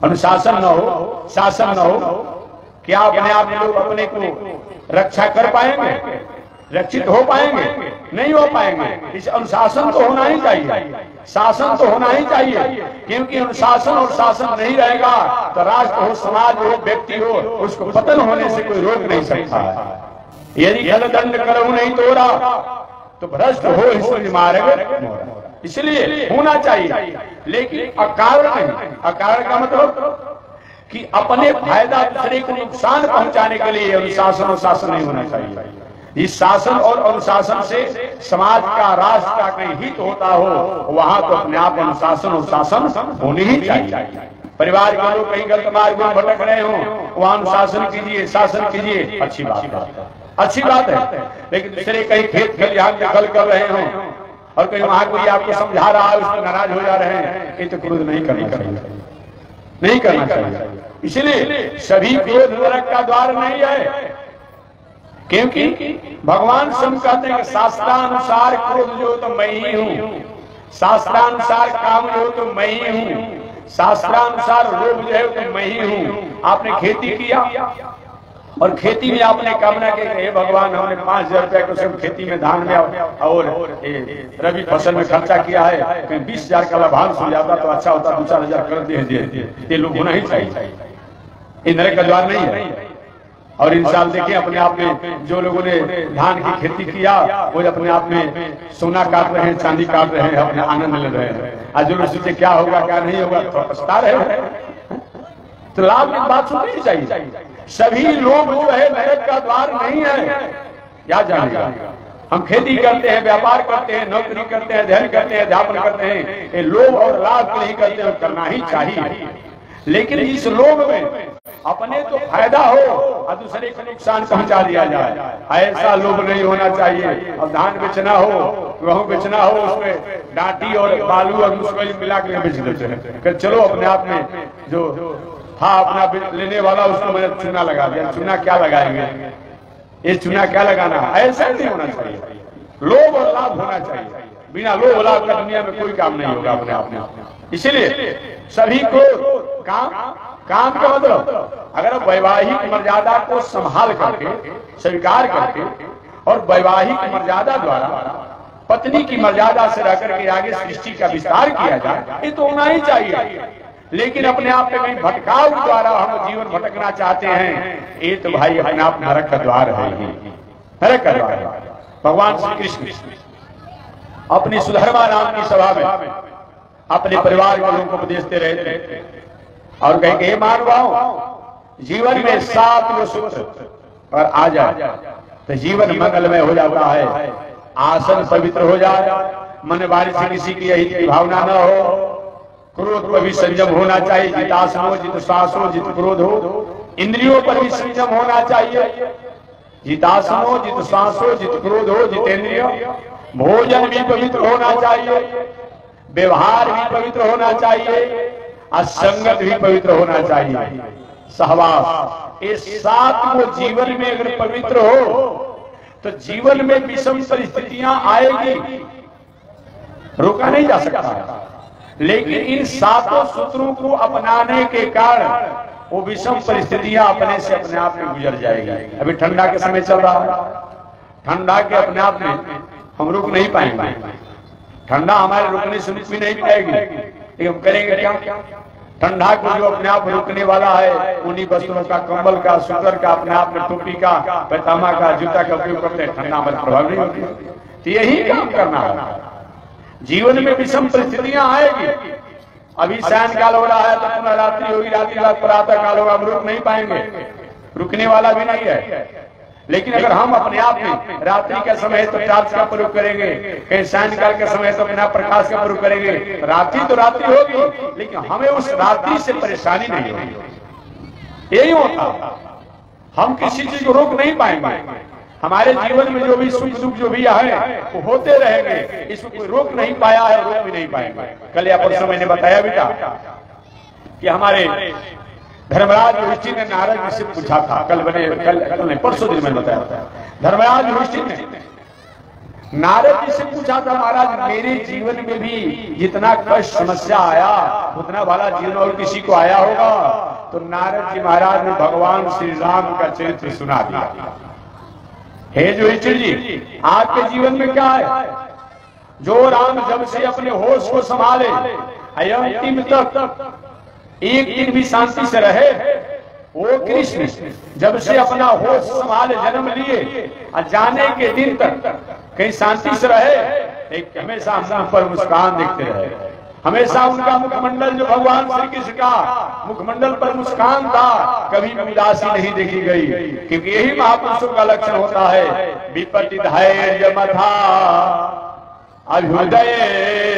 अनुशासन न हो, शासन न हो, क्या अपने आप में लोग अपने को रक्षा कर पाएंगे, रक्षित हो पाएंगे? नहीं हो पाएंगे। इस अनुशासन तो होना ही चाहिए, शासन तो होना ही चाहिए, क्योंकि अनुशासन और शासन नहीं रहेगा तो राष्ट्र हो, समाज हो, व्यक्ति हो, उसको पतन होने से कोई रोक नहीं सकता है। यदि खल दंड करहु नहीं तोरा तो भ्रष्ट हो इसमें मार्ग। इसलिए होना चाहिए, लेकिन अकारण नहीं। अकारण का मतलब कि अपने फायदा दूसरे को नुकसान पहुंचाने के लिए अनुशासन और शासन नहीं होना चाहिए। इस शासन और अनुशासन से समाज का, राष्ट्र का कहीं हित होता हो, वहां तो अपने आप अनुशासन और शासन होने ही चाहिए। परिवार के लोग कहीं गलत मार्ग में भटक रहे हो, वहां अनुशासन कीजिए, शासन कीजिए, अच्छी बात है, अच्छी बात है। लेकिन दूसरे कहीं खेत खलिहान दखल कर रहे हो और कहीं वहां कोई आपको समझा रहा है, उसमें नाराज हो जा रहे हैं, ये तो क्रोध नहीं करना चाहिए, नहीं करना चाहिए। इसलिए सभी क्रोध नरक का द्वार नहीं है, क्योंकि भगवान स्वयं कहते हैं कि शास्त्रानुसार क्रोध जो तो मैं ही हूं, शास्त्रानुसार काम जो तो मैं ही हूं, शास्त्रानुसार लोभ जो है तो मैं ही हूं। आपने खेती किया और खेती में आपने कामना की, हे भगवान हमने 5,000 रुपया को सिर्फ खेती में, धान में और रबी फसल में खर्चा किया है, कहीं 20,000 का लाभांश हो जाता तो अच्छा होता, 2-4,000 कर दे। ये लोग होना ही चाहिए, ये नरक का द्वार नहीं है। और इन साल देखिए अपने आप में जो लोगों ने धान की खेती किया वो अपने आप में सोना काट रहे हैं, चांदी काट रहे हैं, अपने आनंद ले रहे हैं। आज जो लोग सोचे क्या होगा क्या नहीं होगा, तो पछता रहे हैं। तो लाभ की बात सुननी चाहिए। सभी लोग जो है नरक का द्वार नहीं है, क्या जानेगा। हम खेती करते हैं, व्यापार करते हैं, नौकरी करते हैं, अध्ययन करते हैं, अध्यापन करते हैं, ये लोभ और लाभ नहीं करते हैं, करना ही चाहिए। लेकिन इस लोभ में अपने तो फायदा हो और दूसरे को नुकसान पहुंचा दिया जाए, ऐसा लोभ नहीं होना चाहिए। और धान बेचना हो, गेहूं बेचना हो, उसमें डांटी और बालू और मुश्किल मिला के बेच देते हैं। चलो अपने आप में जो था अपना लेने वाला उसको मैंने चूना लगा दिया। चूना क्या लगाएंगे, ये चूना क्या लगाना, ऐसा नहीं होना चाहिए। लोभ और लाभ होना चाहिए, बिना लोभ और लाभ का दुनिया में कोई काम नहीं होगा अपने आप में। इसलिए सभी को काम का मतलब अगर वैवाहिक मर्यादा को संभाल करके, स्वीकार करके और वैवाहिक मर्यादा द्वारा पत्नी की मर्यादा से रह करके आगे सृष्टि का विस्तार किया जाए, ये तो होना ही चाहिए। लेकिन अपने आप में कहीं भटकाव द्वारा हम जीवन भटकना चाहते हैं, ये तो भाई अपने आप नरक का द्वार है, नरक का द्वार है। भगवान श्री कृष्ण अपनी सुधर्मा नाम की सभा में अपने परिवार के लोगों को उपदेश दे रहे थे और कहेंगे हे मानवाओं, जीवन में 7 वो सूत्र और आ जाए तो जीवन मंगलमय हो जाता है। आसन पवित्र हो जाए, मन वाणी से किसी की यही भावना न हो, क्रोध पर भी संयम होना चाहिए, जितासन हो, जित श्वास हो, जित क्रोध हो। इंद्रियों पर भी संयम होना चाहिए, जितासन हो, जित श्वास हो, जित क्रोध हो, जितेंद्रिय। भोजन भी पवित्र होना चाहिए, व्यवहार भी पवित्र होना चाहिए, असंगत भी पवित्र होना चाहिए, सहवास। ये 7 को जीवन में अगर पवित्र हो तो जीवन में विषम परिस्थितियां आएगी, रोका नहीं जा सकता। लेकिन इन 7 सूत्रों को अपनाने के कारण वो विषम परिस्थितियां अपने से अपने आप में गुजर जाएगी। अभी ठंडा के समय चल रहा है, ठंडा के अपने आप में हम रुक नहीं पाएंगे, ठंडा हमारे रुकने से रुक भी नहीं पाएगी, लेकिन हम करेंगे क्या। ठंडा को जो अपने आप रुकने वाला है उन्हीं वस्त्रों का, कंबल का, स्वेटर का, अपने आप में टोपी का, पैजामा का, जूता का उपयोग करते हैं, ठंडा हमारे प्रभाव नहीं होती। तो यही काम करना है। जीवन में विषम परिस्थितियां आएगी। अभी सायं काल हो रहा है तो पुनः रात्रि होगी, रात्रि बाद प्रातः काल होगा, हम रुक नहीं पाएंगे, रुकने वाला भी नहीं है। लेकिन अगर हम अपने आप में रात्रि का समय तो टॉर्च का प्रयोग करेंगे, कहीं सायं काल का समय तो बिना प्रकाश का प्रयोग करेंगे, रात्रि तो रात्रि होगी, लेकिन हमें उस रात्रि से परेशानी नहीं होगी। यही होता, हम किसी चीज को रोक नहीं पाएंगे। हमारे जीवन में जो भी सुख दुख जो भी है वो होते रहेंगे, इसको कोई रोक नहीं पाया है, रोक भी नहीं पाएंगे। कल या परसों मैंने बताया बेटा कि हमारे धर्मराज युधिष्ठिर ने नारद जी से पूछा था, कल नहीं परसों दिन मैंने बताया था, धर्मराज युधिष्ठिर ने नारद जी से पूछा था, महाराज मेरे जीवन में भी जितना कष्ट समस्या आया उतना वाला जीवन और किसी को आया होगा? तो नारद जी महाराज ने भगवान श्री राम का चरित्र सुना दिया। हे युधिष्ठिर जी, आपके जीवन में क्या है? जो राम जब से अपने होश को संभाले अंतिम तक एक दिन भी शांति से रहे, वो कृष्ण जब से अपना होश संभाले जन्म लिए और जाने के दिन तक कहीं शांति से रहे, एक हमेशा मुंह पर मुस्कान देखते रहे। हमेशा उनका मुखमंडल जो भगवान श्री कृष्ण का मुखमंडल पर मुस्कान था, कभी उदासी नहीं देखी गई, क्योंकि यही महापुरुषों का लक्षण होता है। विपत्ति धैर्य मथा अभ्युदय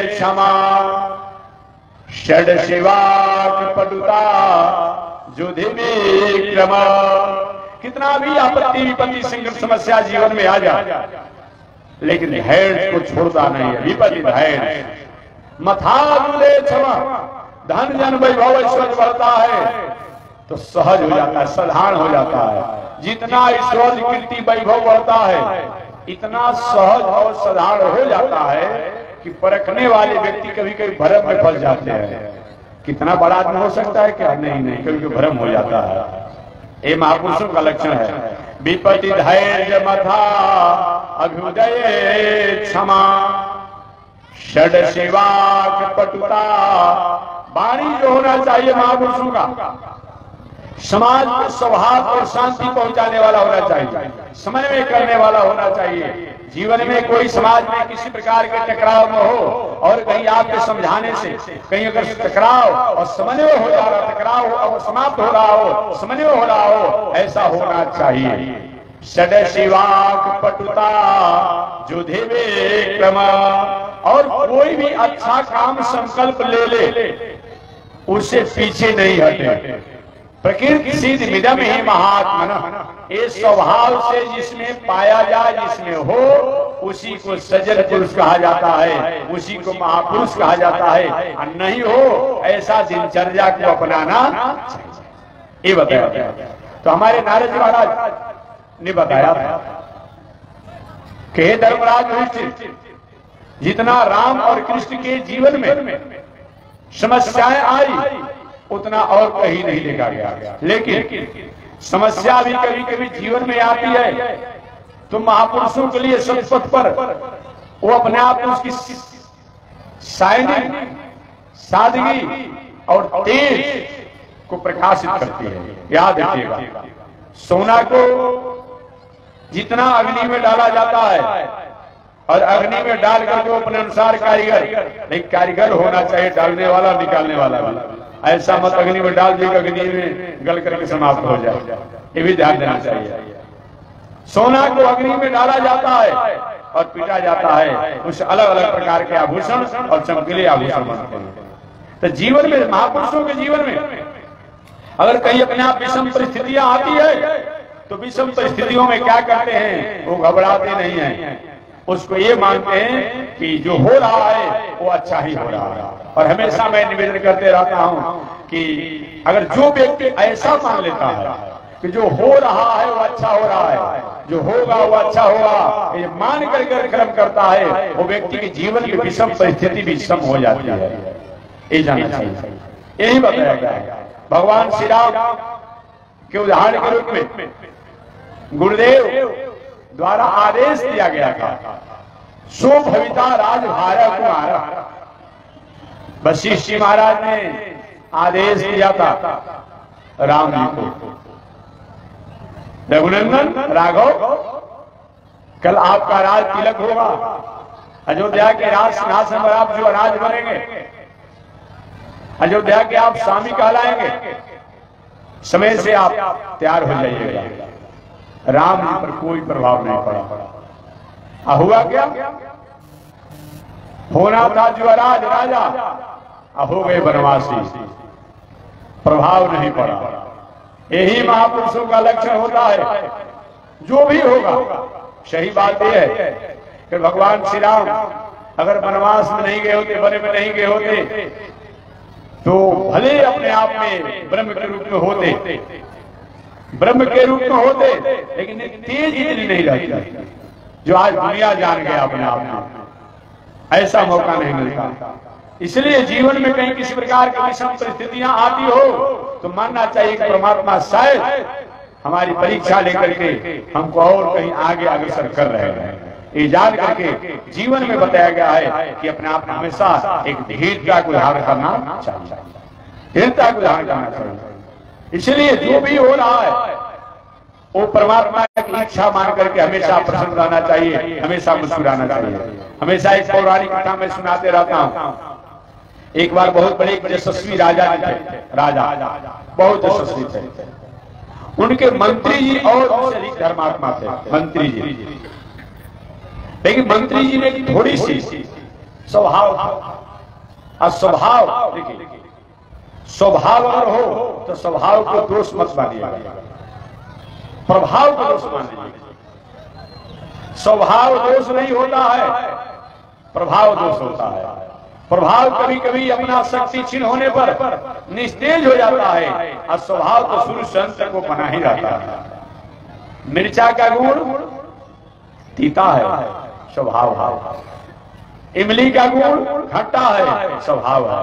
क्षमा षड शिवाक पटुता युधि विक्रम। कितना भी आपत्ति विपत्ति संकट समस्या जीवन में आ जाए, लेकिन धैर्य को छोड़ता नहीं है। विपत्ति धैर्य मथा क्षमा, धन जन वैभव ऐश्वर्य बढ़ता है तो सहज हो जाता है, साधारण हो जाता है। जितना ऐश्वर्य कीर्ति वैभव बढ़ता है इतना सहज और साधारण हो जाता है कि परखने वाले व्यक्ति कभी कभी भ्रम में फंस जाते हैं। कितना बड़ा आदमी हो सकता है क्या? नहीं, कभी कभी भ्रम हो जाता है। ये महापुरुषों का लक्षण है। विपत्ति धैर्य मथा अभ्युदय क्षमा षड सेवाक पटुता। वाणी जो होना चाहिए महापुरुषों का, समाज को सौहार्द और शांति पहुंचाने वाला होना चाहिए, समन्वय करने वाला होना चाहिए। जीवन में कोई समाज में किसी प्रकार के टकराव न हो, और कहीं आपके समझाने से कहीं अगर टकराव और समन्वय हो जा रहा, टकराव हो और समाप्त हो रहा हो, समन्वय हो रहा हो, ऐसा होना चाहिए। षड शिवाक पटुता युधि विक्रम। और कोई भी अच्छा काम संकल्प ले ले उससे पीछे नहीं हटे। प्रकृति सिद्ध मिदम ही महात्मन। ये स्वभाव से जिसमें पाया जाए, जिसमें हो, उसी को सज्जन पुरुष कहा जाता है, उसी को महापुरुष कहा जाता है। और नहीं हो ऐसा दिनचर्या को अपनाना चाहिए। ये बताया। तो हमारे नारद जी महाराज ने बताया था कि धर्मराज युधिष्ठिर, जितना राम और कृष्ण के जीवन में समस्याएं आई उतना और कहीं नहीं देखा गया। लेकिन समस्या भी कभी कभी जीवन में आती है तो महापुरुषों के लिए सतपथ पर वो अपने आप में उसकी शाइनिंग, सादगी और तेज को प्रकाशित करती है। याद रखिएगा, सोना को जितना अग्नि में डाला जाता है और अग्नि में डाल करके अपने अनुसार कारीगर होना चाहिए, डालने वाला निकालने वाला भी। ऐसा मत अग्नि में डाल दिए अग्नि में गल करके समाप्त हो जाए, ये भी ध्यान देना चाहिए। सोना को अग्नि में डाला जाता है और पीटा जाता है, उस अलग अलग प्रकार के आभूषण और चमकीले आभूषण बनते हैं। तो जीवन में, महापुरुषों के जीवन में अगर कहीं अपने आप विषम परिस्थितियां आती है तो विषम परिस्थितियों में क्या करते हैं? वो घबराते नहीं हैं, उसको ये मानते हैं कि जो हो रहा है वो अच्छा ही हो रहा है। और हमेशा मैं निवेदन करते रहता हूं कि अगर जो व्यक्ति ऐसा मान लेता है कि जो हो रहा है वो अच्छा हो रहा है, जो होगा वो अच्छा होगा, ये मान कर कर्म करता है, वो व्यक्ति के जीवन की विषम परिस्थिति भी सम हो जाती है। ये जानना चाहिए। यही बताया गया है। भगवान श्री राम के उदाहरण के रूप में गुरुदेव द्वारा आदेश दिया गया था, सो भविता राजभारा कुमारा। वशिष्ठ जी महाराज ने आदेश दिया था राम जी को, रघुनंदन राघव, कल आपका राज तिलक होगा, अयोध्या के राज सिंहासन पर आप जो राज बनेंगे, अयोध्या के आप स्वामी कहलाएंगे, समय से आप तैयार हो जाइएगा। राम जी पर कोई प्रभाव नहीं पड़ा। हुआ क्या? होना था जो राजा, हो गए वनवासी, प्रभाव नहीं पड़ा। यही महापुरुषों का लक्षण होता है। जो भी होगा, सही बात यह है कि भगवान श्री राम अगर वनवास में नहीं गए होते, वन में नहीं गए होते, तो भले अपने आप में ब्रह्म के रूप में होते, ब्रह्म के रूप में होते, लेकिन तेज इतनी नहीं रहती जो आज दुनिया जान गया अपने आप में। ऐसा मौका नहीं मिलता। इसलिए जीवन में कहीं किसी प्रकार की विषम परिस्थितियां आती हो तो मानना चाहिए कि परमात्मा शायद हमारी परीक्षा लेकर के हमको और कहीं आगे अग्रसर कर रहे हैं। ये जान करके जीवन में बताया गया है कि अपने आप में हमेशा एक धीरता को धारण करना चाहिए, धीरता को धारण करना चाहिए। इसलिए जो भी हो रहा है वो परमात्मा की इच्छा मान करके हमेशा प्रसन्न रहना चाहिए, हमेशा मुस्कुराना चाहिए। हमेशा एक पौराणिक कथा में सुनाते रहता हूँ। एक बार बहुत बड़े यशस्वी राजा थे, राजा बहुत यशस्वी थे। उनके मंत्री जी और अधिक धर्मात्मा थे मंत्री जी, लेकिन मंत्री जी ने थोड़ी सी स्वभाव, स्वभाव देखिए, स्वभाव अगर हो तो स्वभाव को दोष मत मानिएगा, प्रभाव को दोष मान लीजिए। स्वभाव दोष नहीं होता है, प्रभाव दोष होता है। प्रभाव कभी कभी अपना शक्ति क्षीण होने पर निस्तेज हो जाता है, और स्वभाव तो शुरू से अंत को बना ही रहता है। मिर्चा का गुण तीता है, स्वभाव है। इमली का गुण खट्टा है, स्वभाव है।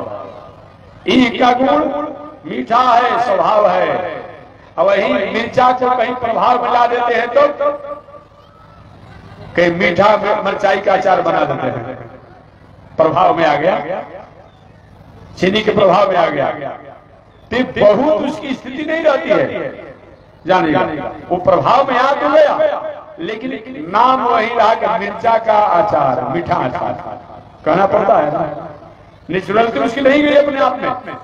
ईख का गुण मीठा है, स्वभाव है। और वही मिर्चा को कहीं प्रभाव मिला देते हैं तो कहीं मीठा मिर्चाई का अचार बना देते हैं, प्रभाव में आ गया, चीनी के प्रभाव में आ गया, तो बहुत उसकी स्थिति नहीं रहती है, जानिएगा। वो प्रभाव में आ तो गया, लेकिन नाम वही रहा कि मिर्चा का अचार, मीठा अचार कहना पड़ता है ना, नेचुरल तो उसकी नहीं गई अपने आप में।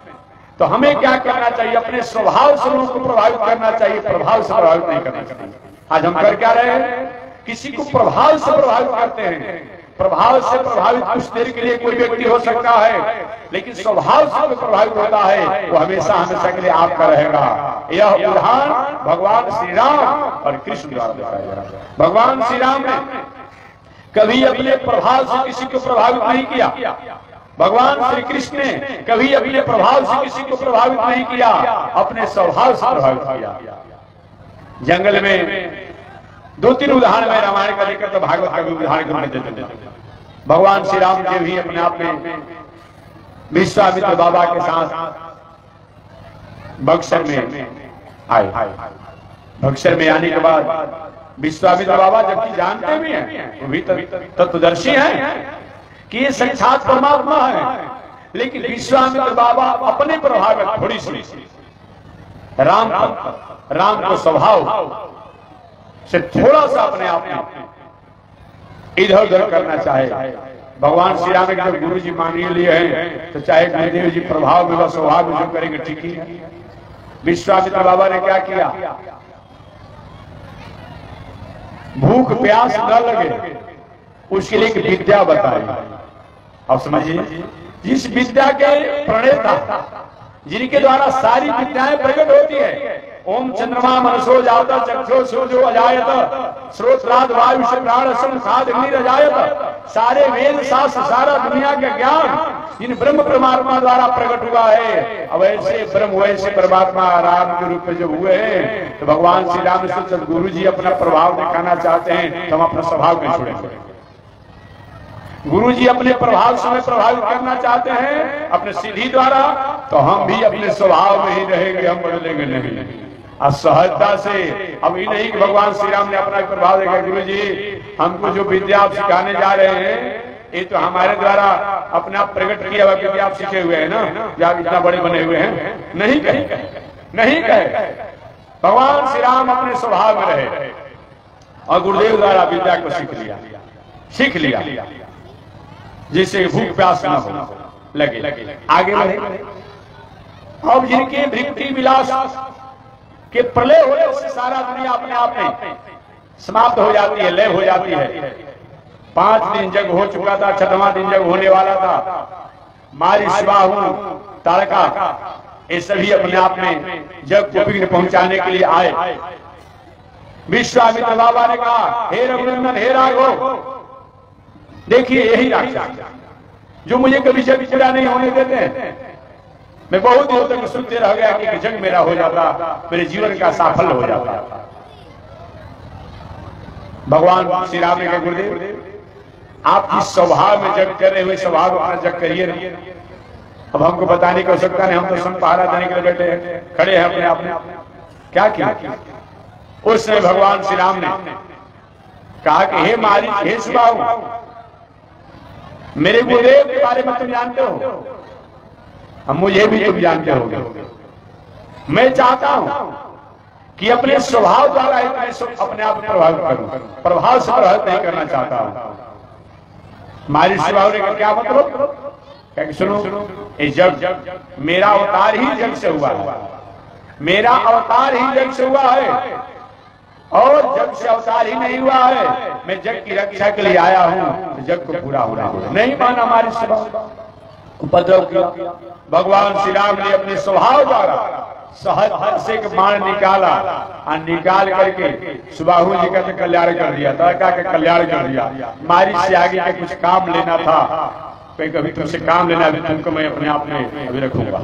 तो हमें क्या करना चाहिए? अपने स्वभाव से लोगों को प्रभावित करना चाहिए, प्रभाव से प्रभावित नहीं करना चाहिए। आज हम कर क्या रहे हैं? किसी को प्रभाव से प्रभावित करते हैं। प्रभाव से प्रभावित कुछ देर के लिए कोई व्यक्ति हो सकता है, लेकिन स्वभाव से जो प्रभावित होता है वो हमेशा हमेशा के लिए आपका रहेगा। यह उदाहरण भगवान श्री राम और कृष्ण द्वारा बताया गया। भगवान श्री राम ने कभी अपने प्रभाव से किसी को प्रभावित नहीं किया। भगवान श्री कृष्ण ने कभी अपने प्रभाव से किसी को प्रभावित नहीं किया, अपने स्वभाव से प्रभावित किया। जंगल में दो तीन उदाहरण में रामायण का लेकर तो भागवत का भी उदाहरण देते हैं। भगवान श्री राम जी भी अपने आप में विश्वामित्र बाबा के साथ बक्सर में आए। बक्सर में आने के बाद विश्वामित्र बाबा जबकि जानते भी हैं, वो भी तत्वदर्शी हैं कि ये साक्षात परमात्मा है, लेकिन विश्वामित्र बाबा अपने प्रभाव में थोड़ी सी राम को स्वभाव से थोड़ा सा अपने आप में इधर उधर करना चाहे। भगवान श्री राम जब गुरु जी मांगे लिए हैं तो चाहे गुरुदेव जी प्रभाव में व स्वभाव में जो करेंगे ठीक ही है। विश्वामित्र बाबा ने क्या किया? भूख प्यास न लगे उसके लिए एक विद्या बताई। अब समझिए, जिस विद्या के प्रणेता, जिनके द्वारा सारी विद्याएं प्रकट होती है, ओम चंद्रमा मनसो जाता चक्षो सूर्यो अजायत श्रोत्राद वायु से प्राण संखाद अजायत, सारे वेद शास्त्र सारा दुनिया का ज्ञान इन ब्रह्म परमात्मा द्वारा प्रकट हुआ है। अब ऐसे ब्रह्म वैसे परमात्मा राम के रूप में जब हुए हैं तो भगवान श्री राम से गुरु जी अपना प्रभाव दिखाना चाहते हैं तो हम अपना स्वभाव नहीं छोड़ेंगे। गुरु जी अपने प्रभाव से प्रभावित करना चाहते हैं अपने सीढ़ी द्वारा, तो हम भी अपने स्वभाव में ही रहेंगे, हम बदलेंगे नहीं। असहजता से अब ये नहीं कि भगवान श्री राम ने अपना प्रभाव देखा, गुरु जी हमको जो विद्या आप सिखाने जा रहे हैं ये तो हमारे द्वारा अपना प्रकट किया हुआ विद्या आप सीखे हुए हैं ना, जो आप इतना बड़े बने हुए हैं। नहीं कहे, नहीं कहे। भगवान श्री राम अपने स्वभाव में रहे और गुरुदेव द्वारा विद्या को सीख लिया। जिससे भूख प्यास न हो लगे, आगे बढ़े। अब जिनके भृत्य विलास के प्रलय होने से सारा दुनिया अपने आप में समाप्त हो जाती है, लय हो जाती है। 5 दिन जग हो चुका था, 6वां दिन जग होने वाला था। मारी स्वाहू तारका ये सभी अपने आप में जग को विघ्न पहुंचाने के लिए आए। विश्वामित्र बाबा ने कहा, हे रघुनंदन, हे राघव, देखिए यही राक्षस जो मुझे कभी जग पूरा नहीं होने देते हैं। मैं बहुत दिनों तक सुनते रह गया कि जग मेरा हो जाता, मेरे जीवन का साफल्य हो जाता। भगवान श्री राम ने कहा, गुरुदेव आप जिस स्वभाव में जग कर रहे हुए स्वभाव अपना जग करिए। अब हमको बताने की आवश्यकता नहीं, हम तो संपहारा देने के लिए बैठे हैं, खड़े हैं अपने आप में। क्या किया? उस समय भगवान श्री राम ने कहा कि हे मारी, हे स्वभाव, मेरे गुरुदेव के बारे में तुम जानते हो, हम मुझे भी तुम जानते होगे। मैं चाहता हूं कि अपने स्वभाव द्वारा अपने आप प्रभावित करूं, प्रभाव से प्रभावित नहीं करना चाहता हूं। मारी स्वभाव ने क्या मतलब? क्या सुनो, ये जग मेरा अवतार ही जग से हुआ है, मेरा अवतार ही जग से हुआ है, और जग से अवतार ही नहीं हुआ है। मैं जग की रक्षा के लिए आया हूं, तो जग को पूरा होना है। नहीं माना हमारी स्वभाव, उपद्रव किया। भगवान श्री राम ने अपने स्वभाव द्वारा सहज से एक बाण निकाला, और निकाल करके सुबाहु जी का कल्याण कर दिया, तारका का कल्याण कर दिया। मारी से आगे के कुछ काम लेना था, कभी तुमसे काम लेना भी तुमको मैं अपने आप में अभी रखूंगा।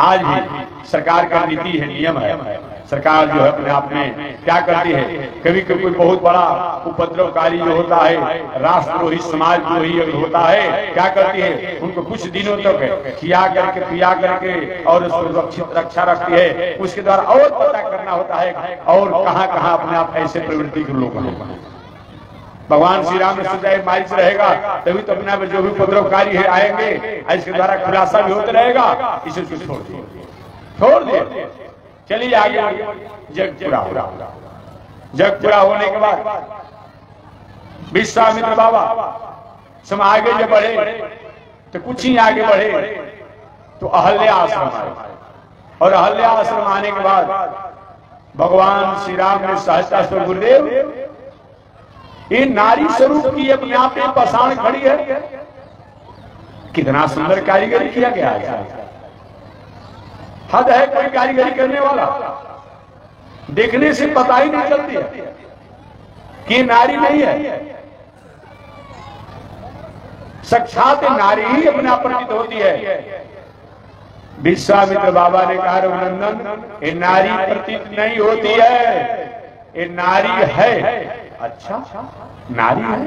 आज भी सरकार का नीति है, नियम है। सरकार जो है अपने आप में क्या करती है, कभी कभी कोई बहुत बड़ा उपद्रवकारी जो होता है, राष्ट्रद्रोही समाजद्रोही होता है, क्या करती है, उनको कुछ दिनों तक खिया करके पिया करके और सुरक्षित रक्षा रखती है। उसके द्वारा और पता करना होता है और कहां कहां अपने आप ऐसे प्रवृत्ति के लोग हैं। भगवान श्री राम ने सोचा मारिच रहेगा तभी तो अपने आप जो भी उपद्रवकारी है आएंगे, इसके द्वारा खुलासा भी होता रहेगा, इसे छोड़ दिए। चलिए आगे, जग पूरा हो। जग पूरा होने के बाद विश्वामित्र बाबा सब आगे जब बढ़े तो कुछ ही आगे बढ़े तो अहल्या आश्रम आए, और अहल्या आश्रम आने के बाद भगवान श्री राम ने सहजता से, गुरुदेव ये नारी स्वरूप की अपने आप में पाषाण खड़ी है, कितना सुंदर कारीगरी किया गया है। हद है कोई कारीगरी करने वाला, देखने से पता ही नहीं चलती है कि नारी नहीं है, साक्षात नारी ही अपने आप प्रतीत होती है। विश्वामित्र बाबा ने कहा, रघुनंदन ये नारी प्रतीत नहीं होती है, ये नारी है। अच्छा, नारी है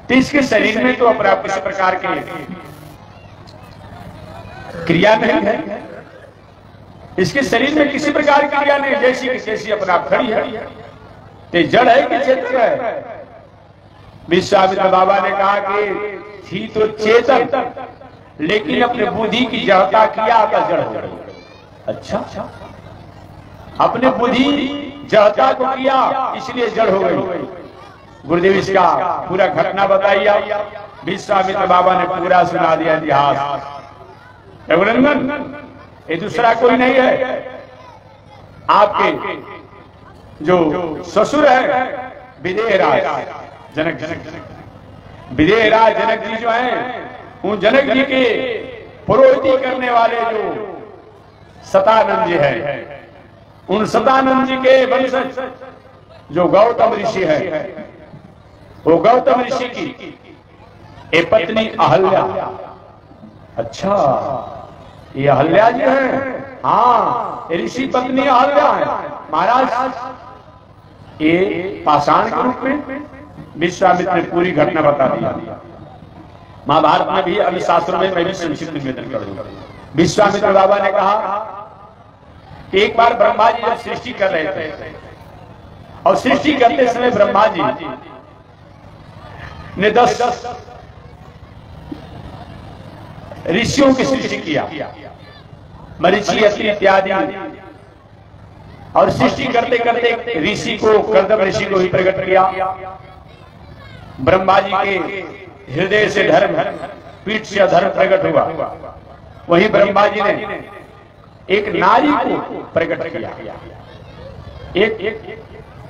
तो इसके शरीर में तो अपना किसी प्रकार की क्रिया नहीं है, इसके शरीर में किसी प्रकार की क्रिया नहीं, जैसी अपना खड़ी है, तो जड़ है कि चेतन है। विश्वामित्र बाबा ने कहा कि थी तो चेतन, लेकिन अपने बुद्धि की जड़ता किया था जड़ हो गई। अच्छा, अपने बुद्धि जड़ता को किया इसलिए जड़ हो गई। गुरुदेव इसका पूरा घटना बताइए। विश्वामित्र बाबा ने पूरा सुना दिया इतिहास। रघुनंदन ये दूसरा कोई नहीं है, आपके जो ससुर है विदेहराज जनक। विदेहराज जनक जी जो हैं, उन जनक जी के पुरोहिती करने वाले जो सतानंद जी हैं, उन सतानंद जी के वंशज जो गौतम ऋषि है, वो गौतम ऋषि की एक पत्नी अहल्या। अच्छा, ये अहल्या जी है? हाँ, ऋषि पत्नी अहल्या है। महाराज ये पाषाण के रूप में विश्वामित्र ने पूरी घटना बता दिया। महाभारत में भी, अन्य शास्त्रों में मैं भी संक्षिप्त निवेदन करूंगा। विश्वामित्र बाबा ने कहा कि एक बार ब्रह्मा जी जब सृष्टि कर रहे थे, और सृष्टि करते समय ब्रह्मा जी ने 10 ऋषियों की सृष्टि किया, मरीचि, अत्रि इत्यादि, और सृष्टि करते करते ऋषि को, कर्दम ऋषि को ही प्रकट किया। ब्रह्मा जी के हृदय से धर्म, पीठ से अधर्म प्रकट हुआ। वहीं ब्रह्मा जी ने एक नारी को प्रकट किया, एक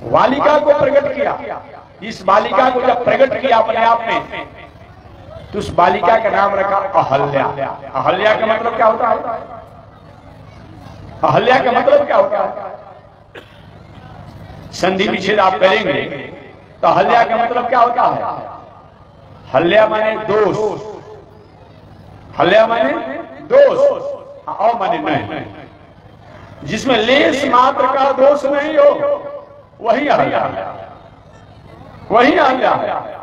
बालिका को प्रकट किया। इस बालिका को जब प्रकट किया अपने आप में, तो उस बालिका का नाम रखा अहल्या। अहल्या का मतलब क्या होता है? अहल्या का मतलब क्या होता है? संधि विच्छेद आप करेंगे तो अहल्या का मतलब क्या होता है? हल्या माने दोष, हल्या माने दोष, और माने नहीं, जिसमें लेस मात्र का दोष नहीं हो, वही अहल्या, वही अहल्या है।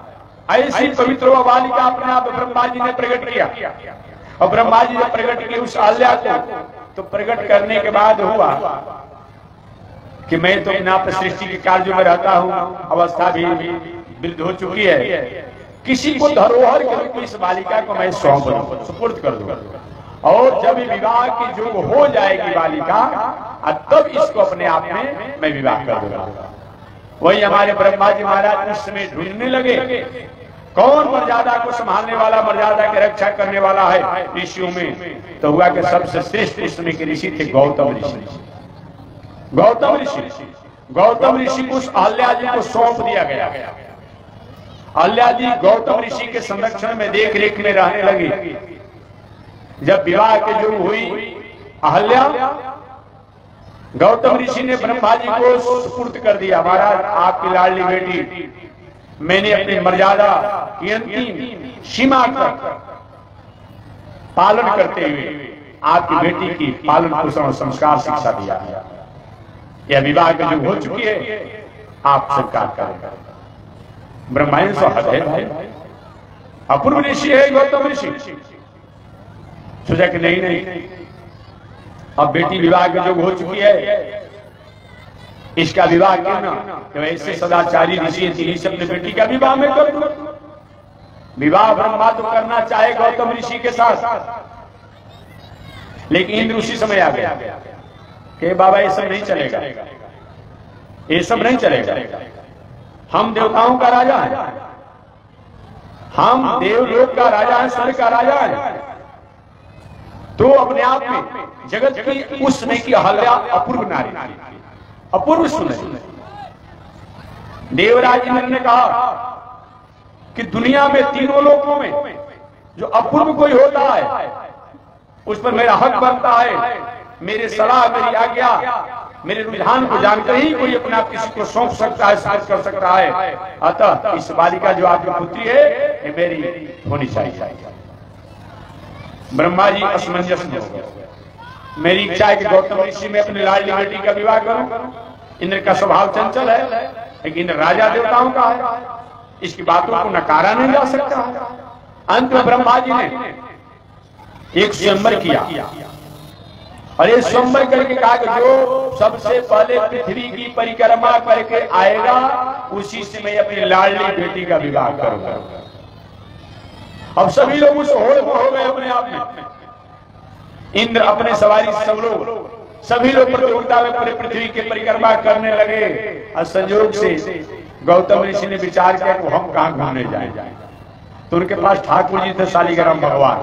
ऐसी पवित्र बालिका अपने आप ब्रह्मा जी ने प्रकट किया। और ब्रह्मा जी ने प्रकट किया उस अहल्या को, तो प्रकट करने के बाद हुआ कि मैं तो बिना सृष्टि के कार्य में रहता हूं, अवस्था भी वृद्ध हो चुकी है, किसी को धरोहर के रूप में इस बालिका को मैं सौंप दूं, सुपुर्द कर दूं, और जब विवाह की युग हो जाएगी बालिका, तब इसको अपने आप में मैं विवाह कर दूंगा। वही हमारे ब्रह्मा जी महाराज उस समय ढूंढने लगे कौन मर्यादा को संभालने वाला, मर्यादा की रक्षा करने वाला है ऋषियों में। तो हुआ कि सबसे श्रेष्ठ उस समय के ऋषि थे गौतम ऋषि। गौतम ऋषि, गौतम ऋषि को उस अहल्या जी को सौंप दिया गया। अहल्या जी गौतम ऋषि के संरक्षण में, देख रेख में रहने लगी। जब विवाह के युग हुई अहल्या, गौतम ऋषि ने ब्रह्मा जी को सुपुर्द कर दिया, महाराज आपकी लाडली बेटी, मैंने अपनी मर्यादा की अंतिम सीमा तक पालन करते हुए आपकी बेटी की पालन पोषण और संस्कार शिक्षा दिया। यह विवाह का युग हो चुकी है, आप स्वीकार करें। ब्रह्मांड सो हद है, अपूर्व ऋषि है गौतम ऋषि। सोचा कि नहीं, अब बेटी विवाह का युग हो चुकी है, इसका विवाह क्यों ना, तो ऐसे सदाचारी ऋषि इस अपने बेटी का विवाह में कर दूं। विवाह ब्रह्मा तो करना चाहे गौतम ऋषि के साथ, लेकिन इंद्र उसी समय आ गया कि बाबा ये सब नहीं चलेगा, ये सब नहीं चलेगा। हम देवताओं का राजा है, हम देवलोक का राजा है, स्वर्ग का राजा है। तो अपने आप में जगत की उस समय की अहल्या अपूर्व नारी, अपूर्व सुंदर। देवराज इंद्र ने कहा कि दुनिया में तीनों लोकों में जो अपूर्व कोई होता है उस पर मेरा हक बनता है। मेरे सलाह, मेरी आज्ञा, मेरे रुझान को जानकर ही कोई अपने आप किसी को सौंप सकता है, साझ कर सकता है। अतः इस बालिका जो आपकी पुत्री है ये मेरी होनी चाहिए। ब्रह्मा जी असमंजस में हो गए। मेरी इच्छा है कि गौतम ऋषि में अपनी लाडली बेटी का विवाह करूं। इंद्र का स्वभाव चंचल है, लेकिन इंद्र राजा देवताओं का है, इसकी बातों को नकारा नहीं जा सकता। अंत में ब्रह्मा जी ने एक स्वयंवर किया, और ये स्वयंवर करके कहा कि जो सबसे पहले पृथ्वी की परिक्रमा करके आएगा उसी से मैं अपनी लाडली बेटी का विवाह करूंगा। अब सभी लोग उस होड़ में हो गए अपने आप में। इंद्र अपने सवारी सब लोग, सभी लोग प्रतियोगिता में पूरे पृथ्वी की परिक्रमा करने लगे। और संयोग से गौतम ऋषि ने विचार किया कि हम कहां घूमने जाएं। तो उनके पास ठाकुर जी थे, शालिग्राम भगवान,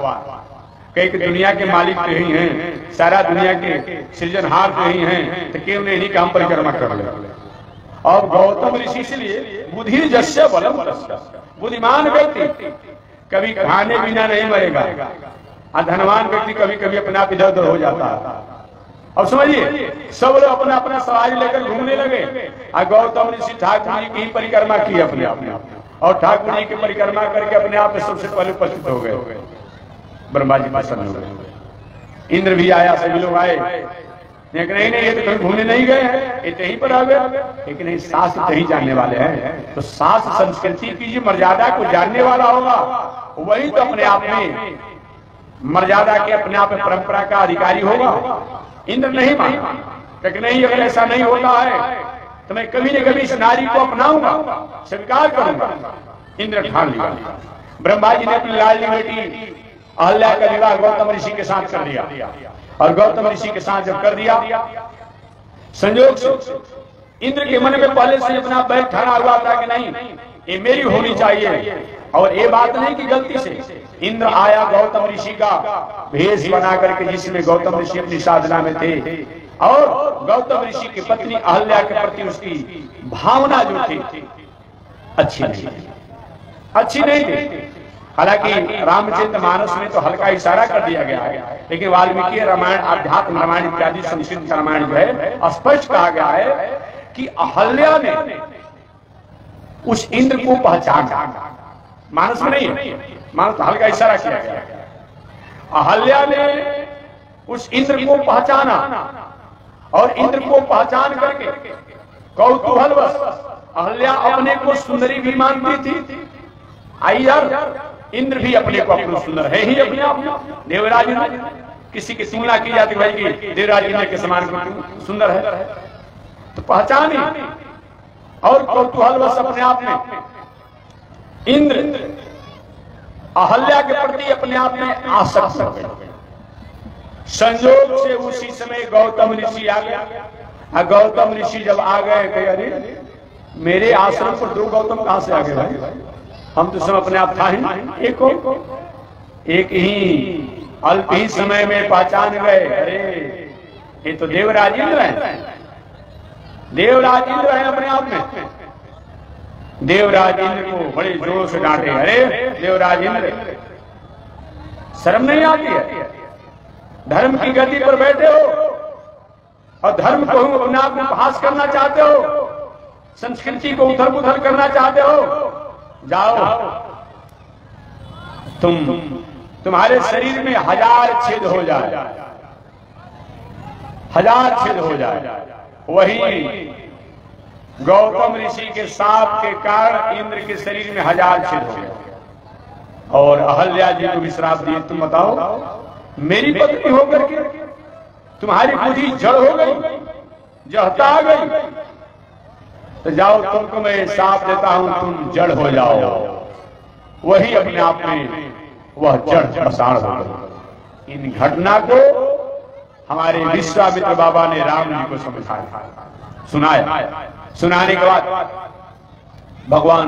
कई दुनिया के मालिक तो ही हैं, सारा दुनिया के सृजनहार तो ही हैं, तो क्यों नहीं कि हम परिक्रमा कर ले। और गौतम ऋषि इसलिए बुद्धि जस्य बलम, बुद्धिमान व्यक्ति कभी खाने बिना नहीं मरेगा, और धनवान व्यक्ति कभी कभी अपने आप इधर उधर हो जाता है। अब समझिए, सब लोग अपना अपना सवारी लेकर घूमने लगे, और गौतम ऋषि ठाकुर जी की परिक्रमा की अपने आप, और ठाकुर जी की परिक्रमा करके अपने आप में सबसे पहले उपस्थित हो गए। ब्रह्मा जी प्रसन्न हो गए, इंद्र भी आया, सभी लोग आए। लेकिन नहीं, ये तो कहीं घूमने नहीं गए हैं, ये कहीं पर आ गए। लेकिन नहीं, शास्त्र कहीं जानने वाले हैं, तो शास्त्र संस्कृति की जो मर्यादा को जानने वाला होगा वही तो अपने आप में मर्यादा के, अपने आप में परंपरा का अधिकारी होगा। इंद्र नहीं माना, लेकिन नहीं, अगर ऐसा नहीं होता है तो मैं कभी न कभी इस नारी को अपनाऊंगा, स्वीकार करूंगा। इंद्र ठान लिया। ब्रह्मा जी ने अपनी लाडली बेटी अहल्या का विवाह गौतम ऋषि के साथ कर दिया, और गौतम ऋषि के साथ जब कर दिया, संयोग से इंद्र के मन में पहले से अपना बैठ ठाना हुआ था कि नहीं, ये मेरी होनी चाहिए। और ये बात नहीं कि गलती से इंद्र आया गौतम ऋषि का भेष बना करके, जिसमें गौतम ऋषि अपनी साधना में थे, और गौतम ऋषि की पत्नी अहल्या के प्रति उसकी भावना जो थी अच्छी नहीं थी। हालांकि रामचरित मानस में तो हल्का इशारा कर दिया गया है, लेकिन वाल्मीकि रामायण, अध्यात्म रामायण इत्यादि संस्कृत रामायण जो है स्पष्ट कहा गया है कि अहल्या ने उस इंद्र को पहचाना। मानस में नहीं है, मानस तो हल्का इशारा किया गया। अहल्या ने उस इंद्र को पहचाना, और इंद्र को पहचान करके कौतूहलवश अहल्या अपने को सुंदरी भी मानती थी। आई यार, इंद्र भी अपने को अपना सुंदर है ही अपने आप में। देवराज इंद्र, किसी की तुलना की जाती भाई कि देवराज इंद्र के समान सुंदर है, तो पहचानी, और कौतूहलवश अपने आप में इंद्र अहल्या के प्रति अपने आप में आसक्त हो गए। संयोग से उसी समय गौतम ऋषि आ गया। गौतम ऋषि जब आ गए, कहे अरे मेरे आश्रम पर दो गौतम कहां से आ गए भाई, हम तो सब अपने आप था ही एक ही अल्प ही समय में पहचान गए। अरे ये तो देवराज इंद्र है, देवराज इंद्र है अपने आप में। देवराज इंद्र को बड़े जोर से डांटे, अरे देवराज इंद्र, शर्म नहीं आती है? धर्म की गति पर बैठे हो और धर्म को अपने आप में बहास करना चाहते हो, संस्कृति को उथल पुथल करना चाहते हो। जाओ, तुम्हारे शरीर में 1000 छेद हो जाए, 1000 छेद हो जाए। वही गौतम ऋषि के साप के कारण इंद्र के शरीर में 1000 छेद हो गए। और अहल्या जी को भी श्राप दिए, तुम बताओ मेरी पत्नी होकर के तुम्हारी बुद्धि जड़ हो गई, जहता आ गई, तो जाओ तुमको मैं श्राप देता हूं, तुम जड़ हो जाओ। वही अपने आप में वह जड़ प्रसार हो गई। इन घटना को हमारे विश्वामित्र बाबा ने राम जी को समझाया, सुनाया। सुनाने के बाद भगवान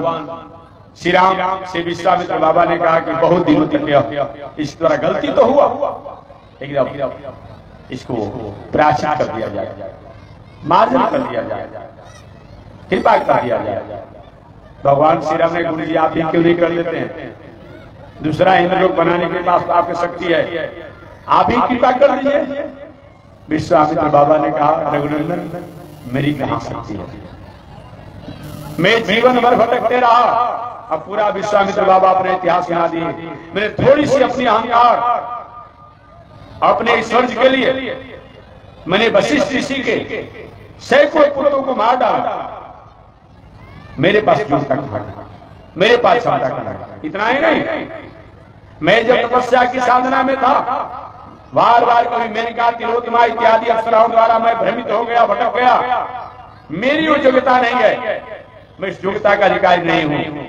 श्री राम से विश्वामित्र बाबा ने कहा कि बहुत दिनों तक इस तरह गलती तो हुआ, लेकिन अब इसको प्रायश्चित कर दिया जाए, मार्जन कर दिया जाए, कृपा कर दिया जाए। भगवान श्री राम ने गुरु जी आप ही क्यों नहीं कर देते हैं? दूसरा इंद्र लोग बनाने के पास आपकी शक्ति है, आप ही कृपा कर दीजिए। विश्वामित्र बाबा ने कहा रघुनंदन मेरी कहां शक्ति है, मैं जीवन भर भटकते रहा। अब पूरा विश्वामित्र बाबा अपने इतिहास सुना दिए। मैंने थोड़ी सी अपनी अहंकार, अपने ईश्वर के लिए मैंने वशिष्ठ ऋषि के सैकड़ों पुत्रों को मार डाला। मेरे पास क्षमता कहां, मेरे पास क्षमता कहां? इतना ही नहीं, मैं जब तपस्या की साधना में था, बार बार कभी मैंने कहा तिलोत्तमा इत्यादि अप्सराओं द्वारा मैं भ्रमित हो गया, भटक गया। मेरी वो योग्यता नहीं है, मैं इस योग्यता का अधिकारी नहीं हूं,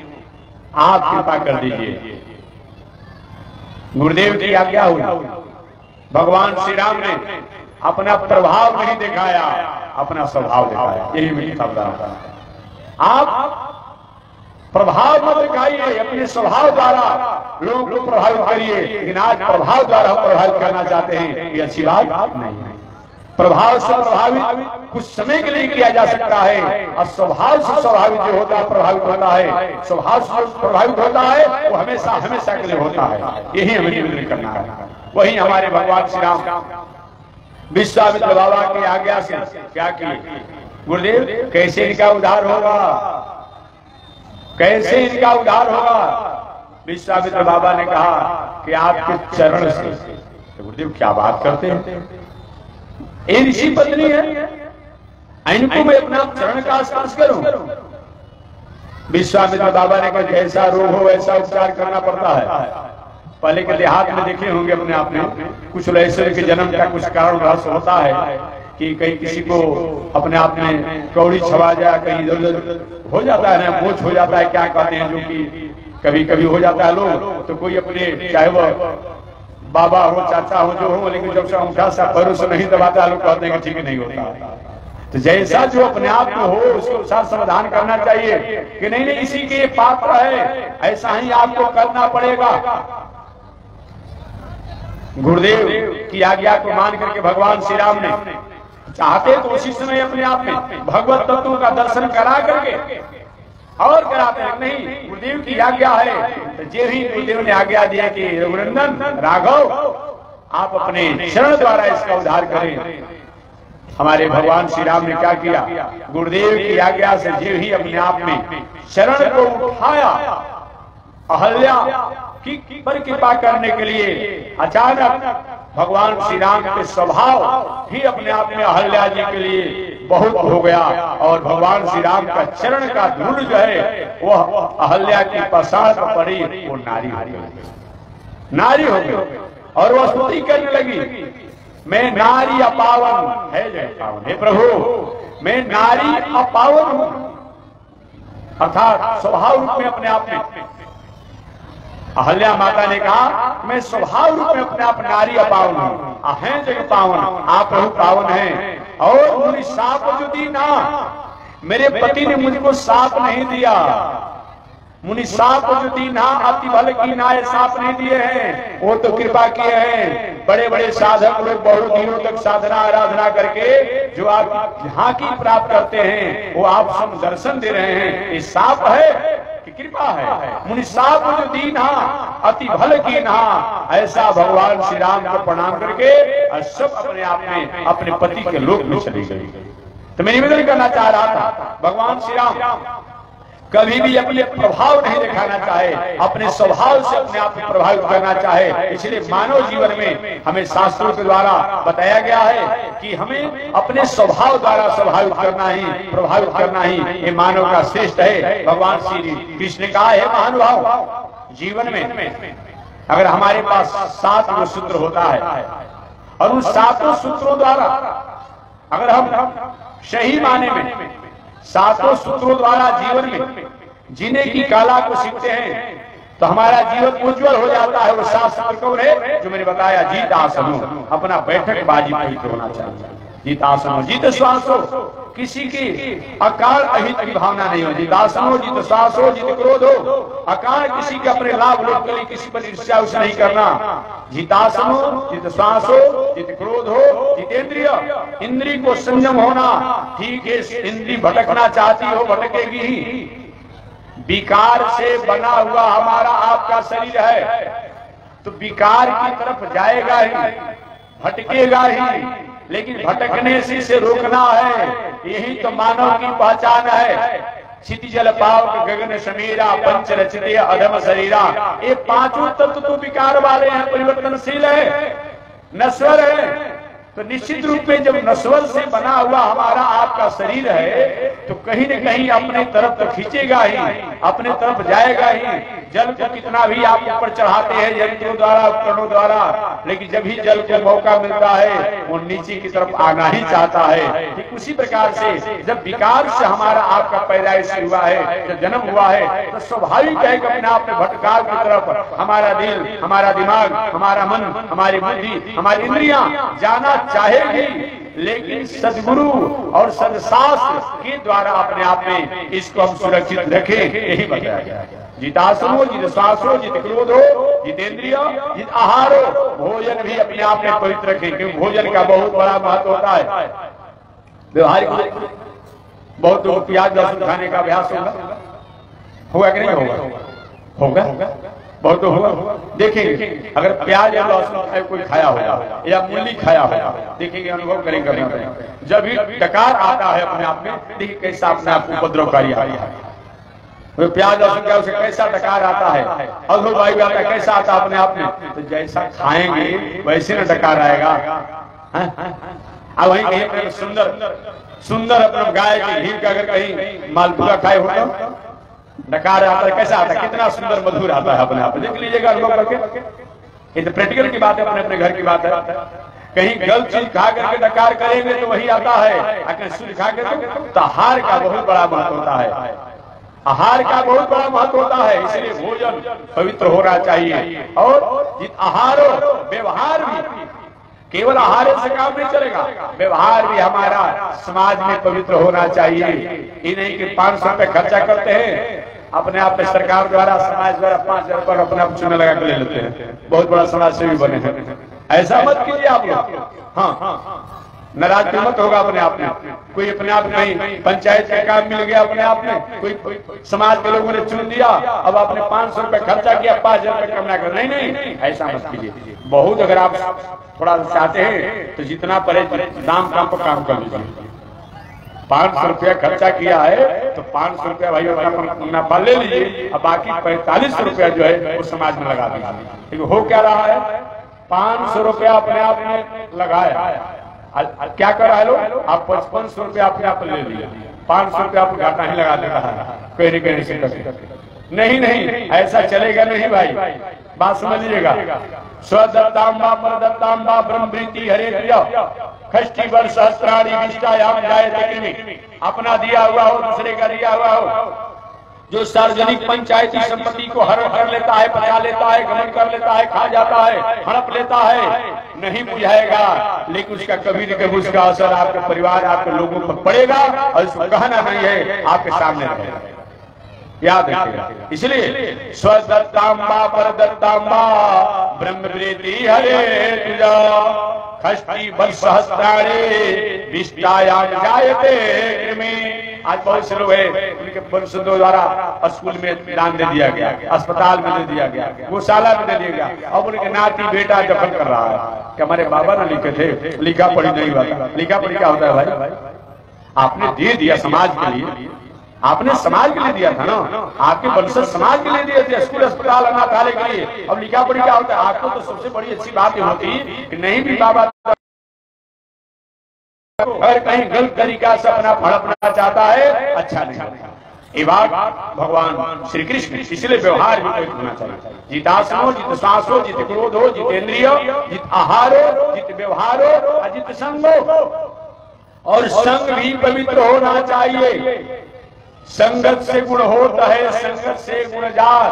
आप कृपा कर दीजिए। गुरुदेव की आज्ञा हुई। भगवान श्री राम ने अपना प्रभाव नहीं दिखाया, अपना स्वभाव दिखाया। यही मेरी सावधान, आप प्रभाव मत दिखाइए, अपने स्वभाव द्वारा लोगों को प्रभावित करिए। लेकिन आज प्रभाव द्वारा हम प्रभावित करना चाहते हैं, ये अच्छी बात नहीं है। प्रभाव से प्रभावित कुछ समय के लिए किया जा सकता है, और स्वभाव से स्वाभाविक जो होता है प्रभावित होता है, स्वभाव से प्रभावित होता है वो हमेशा हमेशा के लिए होता है। यही हमें निवेदन करना है। वही हमारे भगवान श्री राम विश्वामित्र बाबा की आज्ञा से क्या किए? गुरुदेव कैसे इनका उद्धार होगा, कैसे इनका उद्धार होगा? विश्वामित्र बाबा ने कहा कि आपके चरण से। तो गुरुदेव क्या बात करते हैं, ये ऋषि पत्नी है, इनको मैं अपना चरण का स्पर्श करूं? विश्वामित्र बाबा ने कहा जैसा रोग हो वैसा उपचार करना पड़ता है। पहले के देहात में देखे होंगे अपने आप में, कुछ ऐश्वर्य के जन्म का कुछ कारण रहस्य होता है कि कहीं किसी को अपने आप में कौड़ी छवा जाए, कहीं इधर उधर हो जाता है ना, बोझ हो जाता है, क्या कहते हैं, जो कि कभी कभी हो जाता है लोग। तो कोई अपने चाहे वो बाबा हो, चाचा हो, जो हो, लेकिन जब से अंगूठा सा पैरों से नहीं दबाता, लोग कहते हैं कि ठीक नहीं होता। तो जैसा जो अपने आप में हो उसके अनुसार समाधान करना चाहिए कि नहीं नहीं इसी के पात्र है, ऐसा ही आपको करना पड़ेगा। गुरुदेव की आज्ञा को मान करके भगवान श्री राम ने चाहते तो उसी समय अपने आप में भगवत तत्वों का दर्शन करा करके और कराते हैं, नहीं गुरुदेव की आज्ञा है तो जे भी गुरुदेव ने आज्ञा दिया कि रघुनंदन राघव आप अपने शरण द्वारा इसका उद्धार करें। हमारे भगवान श्री राम ने क्या किया, गुरुदेव की आज्ञा से जे ही अपने आप में शरण को उठाया, अहल्या की पर कृपा करने के लिए अचानक भगवान श्री राम के स्वभाव ही अपने आप में अहल्या जी के लिए बहुत हो गया और भगवान श्री राम का चरण का धूल जो है वह अहल्या की पसार पर पड़ी, वो नारी हो गई, नारी हो गई और वह स्तुति करने लगी, मैं नारी अपावन है जय पावन, हे प्रभु मैं नारी अपावन हूं, अर्थात स्वभाव रूप में अपने आप में अहल्या माता ने कहा मैं स्वभाव रूप में अपने आप नारी अपावन हूं, अहें जग पावन, आप प्रभु पावन हैं। और मुझे साप जो दी ना, मेरे पति ने मुझको साप नहीं दिया, मुनि साप जो दी ना अति भल की ना, साप नहीं दिए हैं, वो तो कृपा किए हैं। बड़े बड़े साधक लोग बहुत दिनों तक साधना आराधना करके जो आप झांकी प्राप्त करते हैं वो आप सब दर्शन दे रहे हैं, ये साप है कि कृपा है। मुनि साप जो दीन अति भल की ना, ऐसा भगवान श्री राम को प्रणाम करके और सब अपने आप में अपने पति के लोक में चली गई। तो मैं निवेदन करना चाह रहा था, भगवान श्री राम कभी भी अपने प्रभाव नहीं दिखाना चाहे, अपने स्वभाव से अपने आप को प्रभावित करना चाहे। इसलिए मानव जीवन में हमें शास्त्रों के द्वारा बताया गया है कि हमें अपने स्वभाव द्वारा प्रभावित करना ही ये मानव का श्रेष्ठ है। भगवान श्री कृष्ण ने कहा है महानुभाव, जीवन में अगर हमारे पास 7 सूत्र होता है और उन 7 सूत्रों द्वारा अगर हम सही माने में 7 सूत्रों द्वारा जीवन में जीने की कला को सीखते हैं तो हमारा जीवन उज्जवल हो जाता है। वो 7 सूत्र कौन है जो मैंने बताया, जीत आसनो, अपना बैठक बाजी पवित्र होना चाहिए, जीत आसनो, जीत श्वासो, किसी की अकाल अहित की भावना नहीं हो, जीत आसनो, जीत श्वासो, जीत क्रोध हो, अकाल किसी के अपने लाभ लोग के लिए किसी पर ईर्ष्या उसे नहीं करना, जीतासनो, जीत श्वासो, जीत क्रोध हो, जितेंद्रिय, इंद्री को संयम होना। ठीक है, इंद्री भटकना चाहती हो भटकेगी ही, विकार से बना हुआ हमारा आपका शरीर है तो विकार की तरफ जाएगा ही, भटकेगा ही, लेकिन भटकने से इसे रोकना है। यही तो मानव की पहचान है। क्षिति जल पाव गगन समीरा पंच रचिते अधम शरीरा, ये 5 तत्व तो विकार वाले हैं, परिवर्तनशील है, नश्वर है। तो निश्चित रूप में जब नश्वर से बना हुआ हमारा आपका शरीर है तो कहीं न कहीं अपने तरफ तो खींचेगा ही, अपने तरफ जाएगा ही। जल को कितना भी आप ऊपर चढ़ाते हैं यंत्रों द्वारा उपकरणों द्वारा, लेकिन जब ही जल को मौका मिलता है वो नीचे की तरफ आना ही चाहता है। ठीक उसी प्रकार से जब विकार से हमारा आपका पैदाइश हुआ है, जब जन्म हुआ है तो स्वाभाविक है कि अपने आप में भटकाव की तरफ हमारा दिल, हमारा दिमाग, हमारा मन, हमारी बुद्धि, हमारी इंद्रियां जाना चाहेगी। लेकिन सदगुरु और सदशास्त्र के द्वारा अपने आप में इसको हम सुरक्षित रखें, यही बताया गया। जितासनो, जित श्वासो, जित क्रोधो, जितेंद्रिय, जित आहारो, भोजन भी अपने आप में पवित्र रखें, क्योंकि भोजन का बहुत बड़ा महत्व होता है। व्यवहारिक बहुत लोग प्याज लहसुन खाने का अभ्यास होगा कि नहीं होगा? होगा, बहुत तो होगा। देखेंगे अगर प्याज या लहसुन कोई खाया होगा या मूली खाया होगा, देखेंगे, अनुभव करेंगे। जब भी डकार आता है अपने आप में, देखिए कैसा अपने आप उपद्रवकारी आ रहा है। प्याज लहसुन का उसे कैसा डकार आता है, अद्भुत वायु आता है, कैसा आता है अपने आप में। तो जैसा खाएंगे वैसे न डकार आएगा। अब वहीं कहीं सुंदर अपना गाय की घी का अगर कहीं मालपुआ खाए हो तो डकार आता है, कैसा आता है, कितना सुंदर मधुर आता है अपने आप। देख लीजिएगा अनुभव करके, ये तो प्रैक्टिकल की बात है, अपने अपने घर की बात है। कहीं गलत चीज खा करके डकार करेंगे तो वही आता है, अगर शुद्ध खा करके तो आहार का बहुत बड़ा महत्व होता है, आहार का बहुत बड़ा महत्व होता है। इसलिए भोजन पवित्र होना चाहिए और आहार व्यवहार भी केवल आहार से काम नहीं चलेगा, व्यवहार भी हमारा समाज में पवित्र होना चाहिए। ये नहीं कि 500 रुपए खर्चा करते हैं अपने आप में, सरकार द्वारा समाज द्वारा 5,000 रुपए अपने आप चुने लगा के ले लेते हैं, बहुत बड़ा समाज सेवी बने हैं। ऐसा मत कीजिए आप लोग। हाँ, नाराज मत होगा अपने आप में। कोई अपने आप नहीं, पंचायत का काम मिल गया अपने आप में, कोई समाज के लोगों ने चुन दिया, अब आपने 500 रुपए खर्चा किया, 5,000 रुपए कम ना कर। नहीं नहीं, ऐसा मत कीजिए। बहुत अगर आप थोड़ा चाहते हैं तो जितना पड़े दाम काम पर काम कर लीजिए। 500 रुपया खर्चा किया है तो 500 रुपया भाई अपना मुनाफा ले लीजिए, अब बाकी 45 रुपया जो है वो समाज में लगा दीजिए। हो क्या रहा है, 500 रुपया अपने आप में लगाया, क्या कर रहा है लोग, आप 55 रुपया अपने आप ले लिया, 500 रुपया आप घाटा ही लगा दे रहा है कहीं कहीं से करके। नहीं नहीं, ऐसा चलेगा नहीं भाई, बात समझ लीजिएगा। स्वदत्तांबा परदत्तांबा ब्रह्मप्रीति हरे प्रिय खष्टी वर्ष सहस्त्राणी विष्टायाम जायते कृमि। अपना दिया हुआ हो, दूसरे का दिया हुआ हो, जो सार्वजनिक पंचायती संपत्ति को हरण कर लेता है, पचा लेता है, गमन कर लेता है, खा जाता है, हड़प लेता है, नहीं बुझाएगा, लेकिन उसका कभी न कभी उसका असर आपके परिवार, आपके लोगों पर पड़ेगा और इसको कहना नहीं है, आपके सामने रहेगा, याद रखिएगा। इसलिए स्वदत्तांबा परदत्तांबा ब्रह्मप्रीति हरे तुजा खष्टी वर्ष सहस्त्राणी विष्टायाम जायते कृमि। आज बहुत से लोग हैं, उनके परिषदों द्वारा स्कूल में दान दे दिया गया, अस्पताल में दे दिया गया, गौशाला में दे दिया गया, अब उनके नाती बेटा दखल कर रहा है कि हमारे बाबा ने लिखे थे, लिखा पढ़ी नहीं होता। लिखा पढ़ी क्या होता है भाई, आपने दे दिया समाज के लिए, आपने समाज के लिए दिया था ना, आपके वंशज समाज के लिए दिए थे, स्कूल अस्पताल अनाथालय के लिए। अब लिखा पढ़ी क्या होता है, आपको तो सबसे बड़ी अच्छी बात होती कि नहीं भी बाबा और कहीं गलत तरीका से अपना फड़पना चाहता है, अच्छा नहीं लगता। ये बात भगवान श्री कृष्ण, इसलिए व्यवहार भी कोई होना चाहिए। जितासनो, जित सांसो, जित क्रोधो, जितेंद्रियो, जित आहारो, जित व्यवहारो, अजित संगो। और संग भी पवित्र होना चाहिए। संगत से गुण होता है, संगत से गुण जात।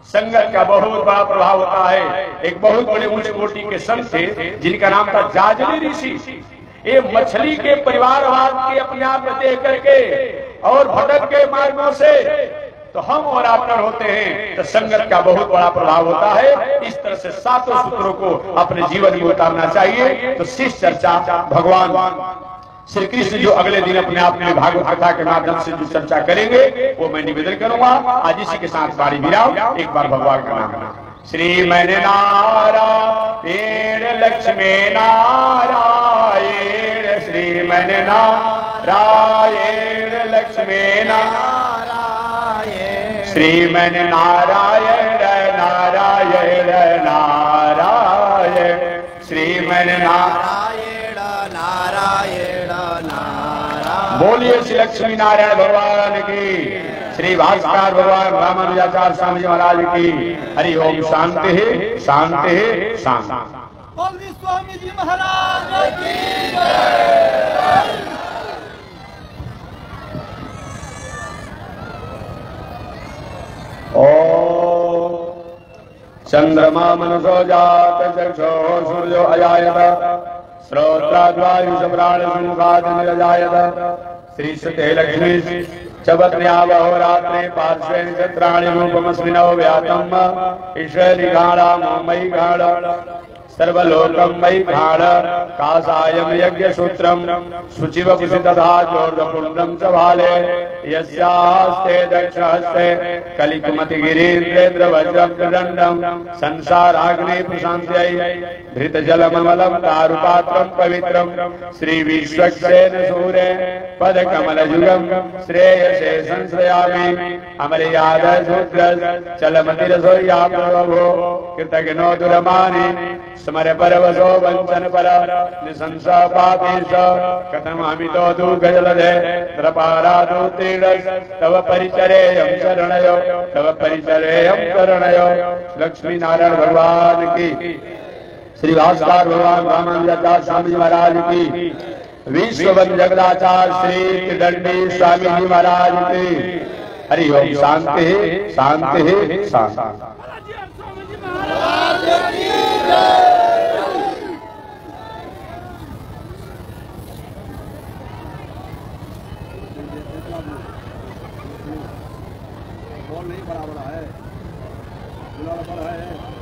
संगत का बहुत बड़ा प्रभाव होता है। एक बहुत बड़े उच्च कोटि के संत थे जिनका नाम था जाजली ऋषि। ये मछली के परिवारवाद के अपने आप में देख करके और भटक के मार्गों से तो हम और आप नर होते हैं, तो संगत का बहुत बड़ा प्रभाव होता है। इस तरह से 7 सूत्रों को अपने जीवन में उतारना चाहिए। तो शिष्य चर्चा भगवान श्री कृष्ण जो अगले दिन अपने आप में भागवत कथा के माध्यम से जो चर्चा करेंगे वो मैं निवेदन करूंगा। आज इसी के साथ बारी विराम। एक बार भगवान का नाम श्रीमन नारायण लक्ष्मी नारायण, श्रीमन नारायण लक्ष्मी नारायण, श्रीमन नारायण नारायण नारायण, श्रीमन नारायण नारायण नारायण। बोलिए श्री लक्ष्मी नारायण भगवान की, श्री भास्कर भगवान रामानुजाचार्य स्वामी जी महाराज की। हरि ओम। शांति है, शांति है, शांति। स्वामी जी महाराज की ओम चंद्रमा मनसो जात चक्षो सूर्यो अजायत श्रोत्राद्वायु सम्राट सुमुखाद निरजायत। श्री सते लक्ष्मी चबत्न्यावहो रात्रे पार्श्वे नक्षत्राणि रूपमस्मिनो व्यातम् ईश्वरी घाड़ा मयि घाड़ सर्वलोकं मयि घाड़ कासायं यज्ञसूत्रं शुचिवपुषि तथा चोर्धपुण्ड्रं च भाले यस्यास्ते दक्षहस्ते कलिकुमतिगिरीन्द्रेन्द्रवज्रं प्रदण्डं संसाराग्ने प्रशान्त्यै धृतजलममलं दारुपात्रं पवित्रं श्रीविश्वक्सेन सूरे पदकमलयुगं श्रेयसे संश्रयामि अमर्यादसूत्र चलमतिरसोयाभो कृतघ्नो दुरमानि स्मर परवसो वंचन पर निशंसा पापीश कथमामितो दुःखजलधे द्रपारादो त्रीडस् तव परिचरेयं शरणयो, तव परिचरेयं शरणयो। लक्ष्मी नारायण भगवान की, श्री भास्कर भगवान रामानुजाचार्य स्वामी जी महाराज की, विश्ववंद जगदाचार्य श्री दंडी स्वामी जी महाराज की। हरि ओम। शांति है, शांति है, शांति। नहीं बराबर है, बड़ा है।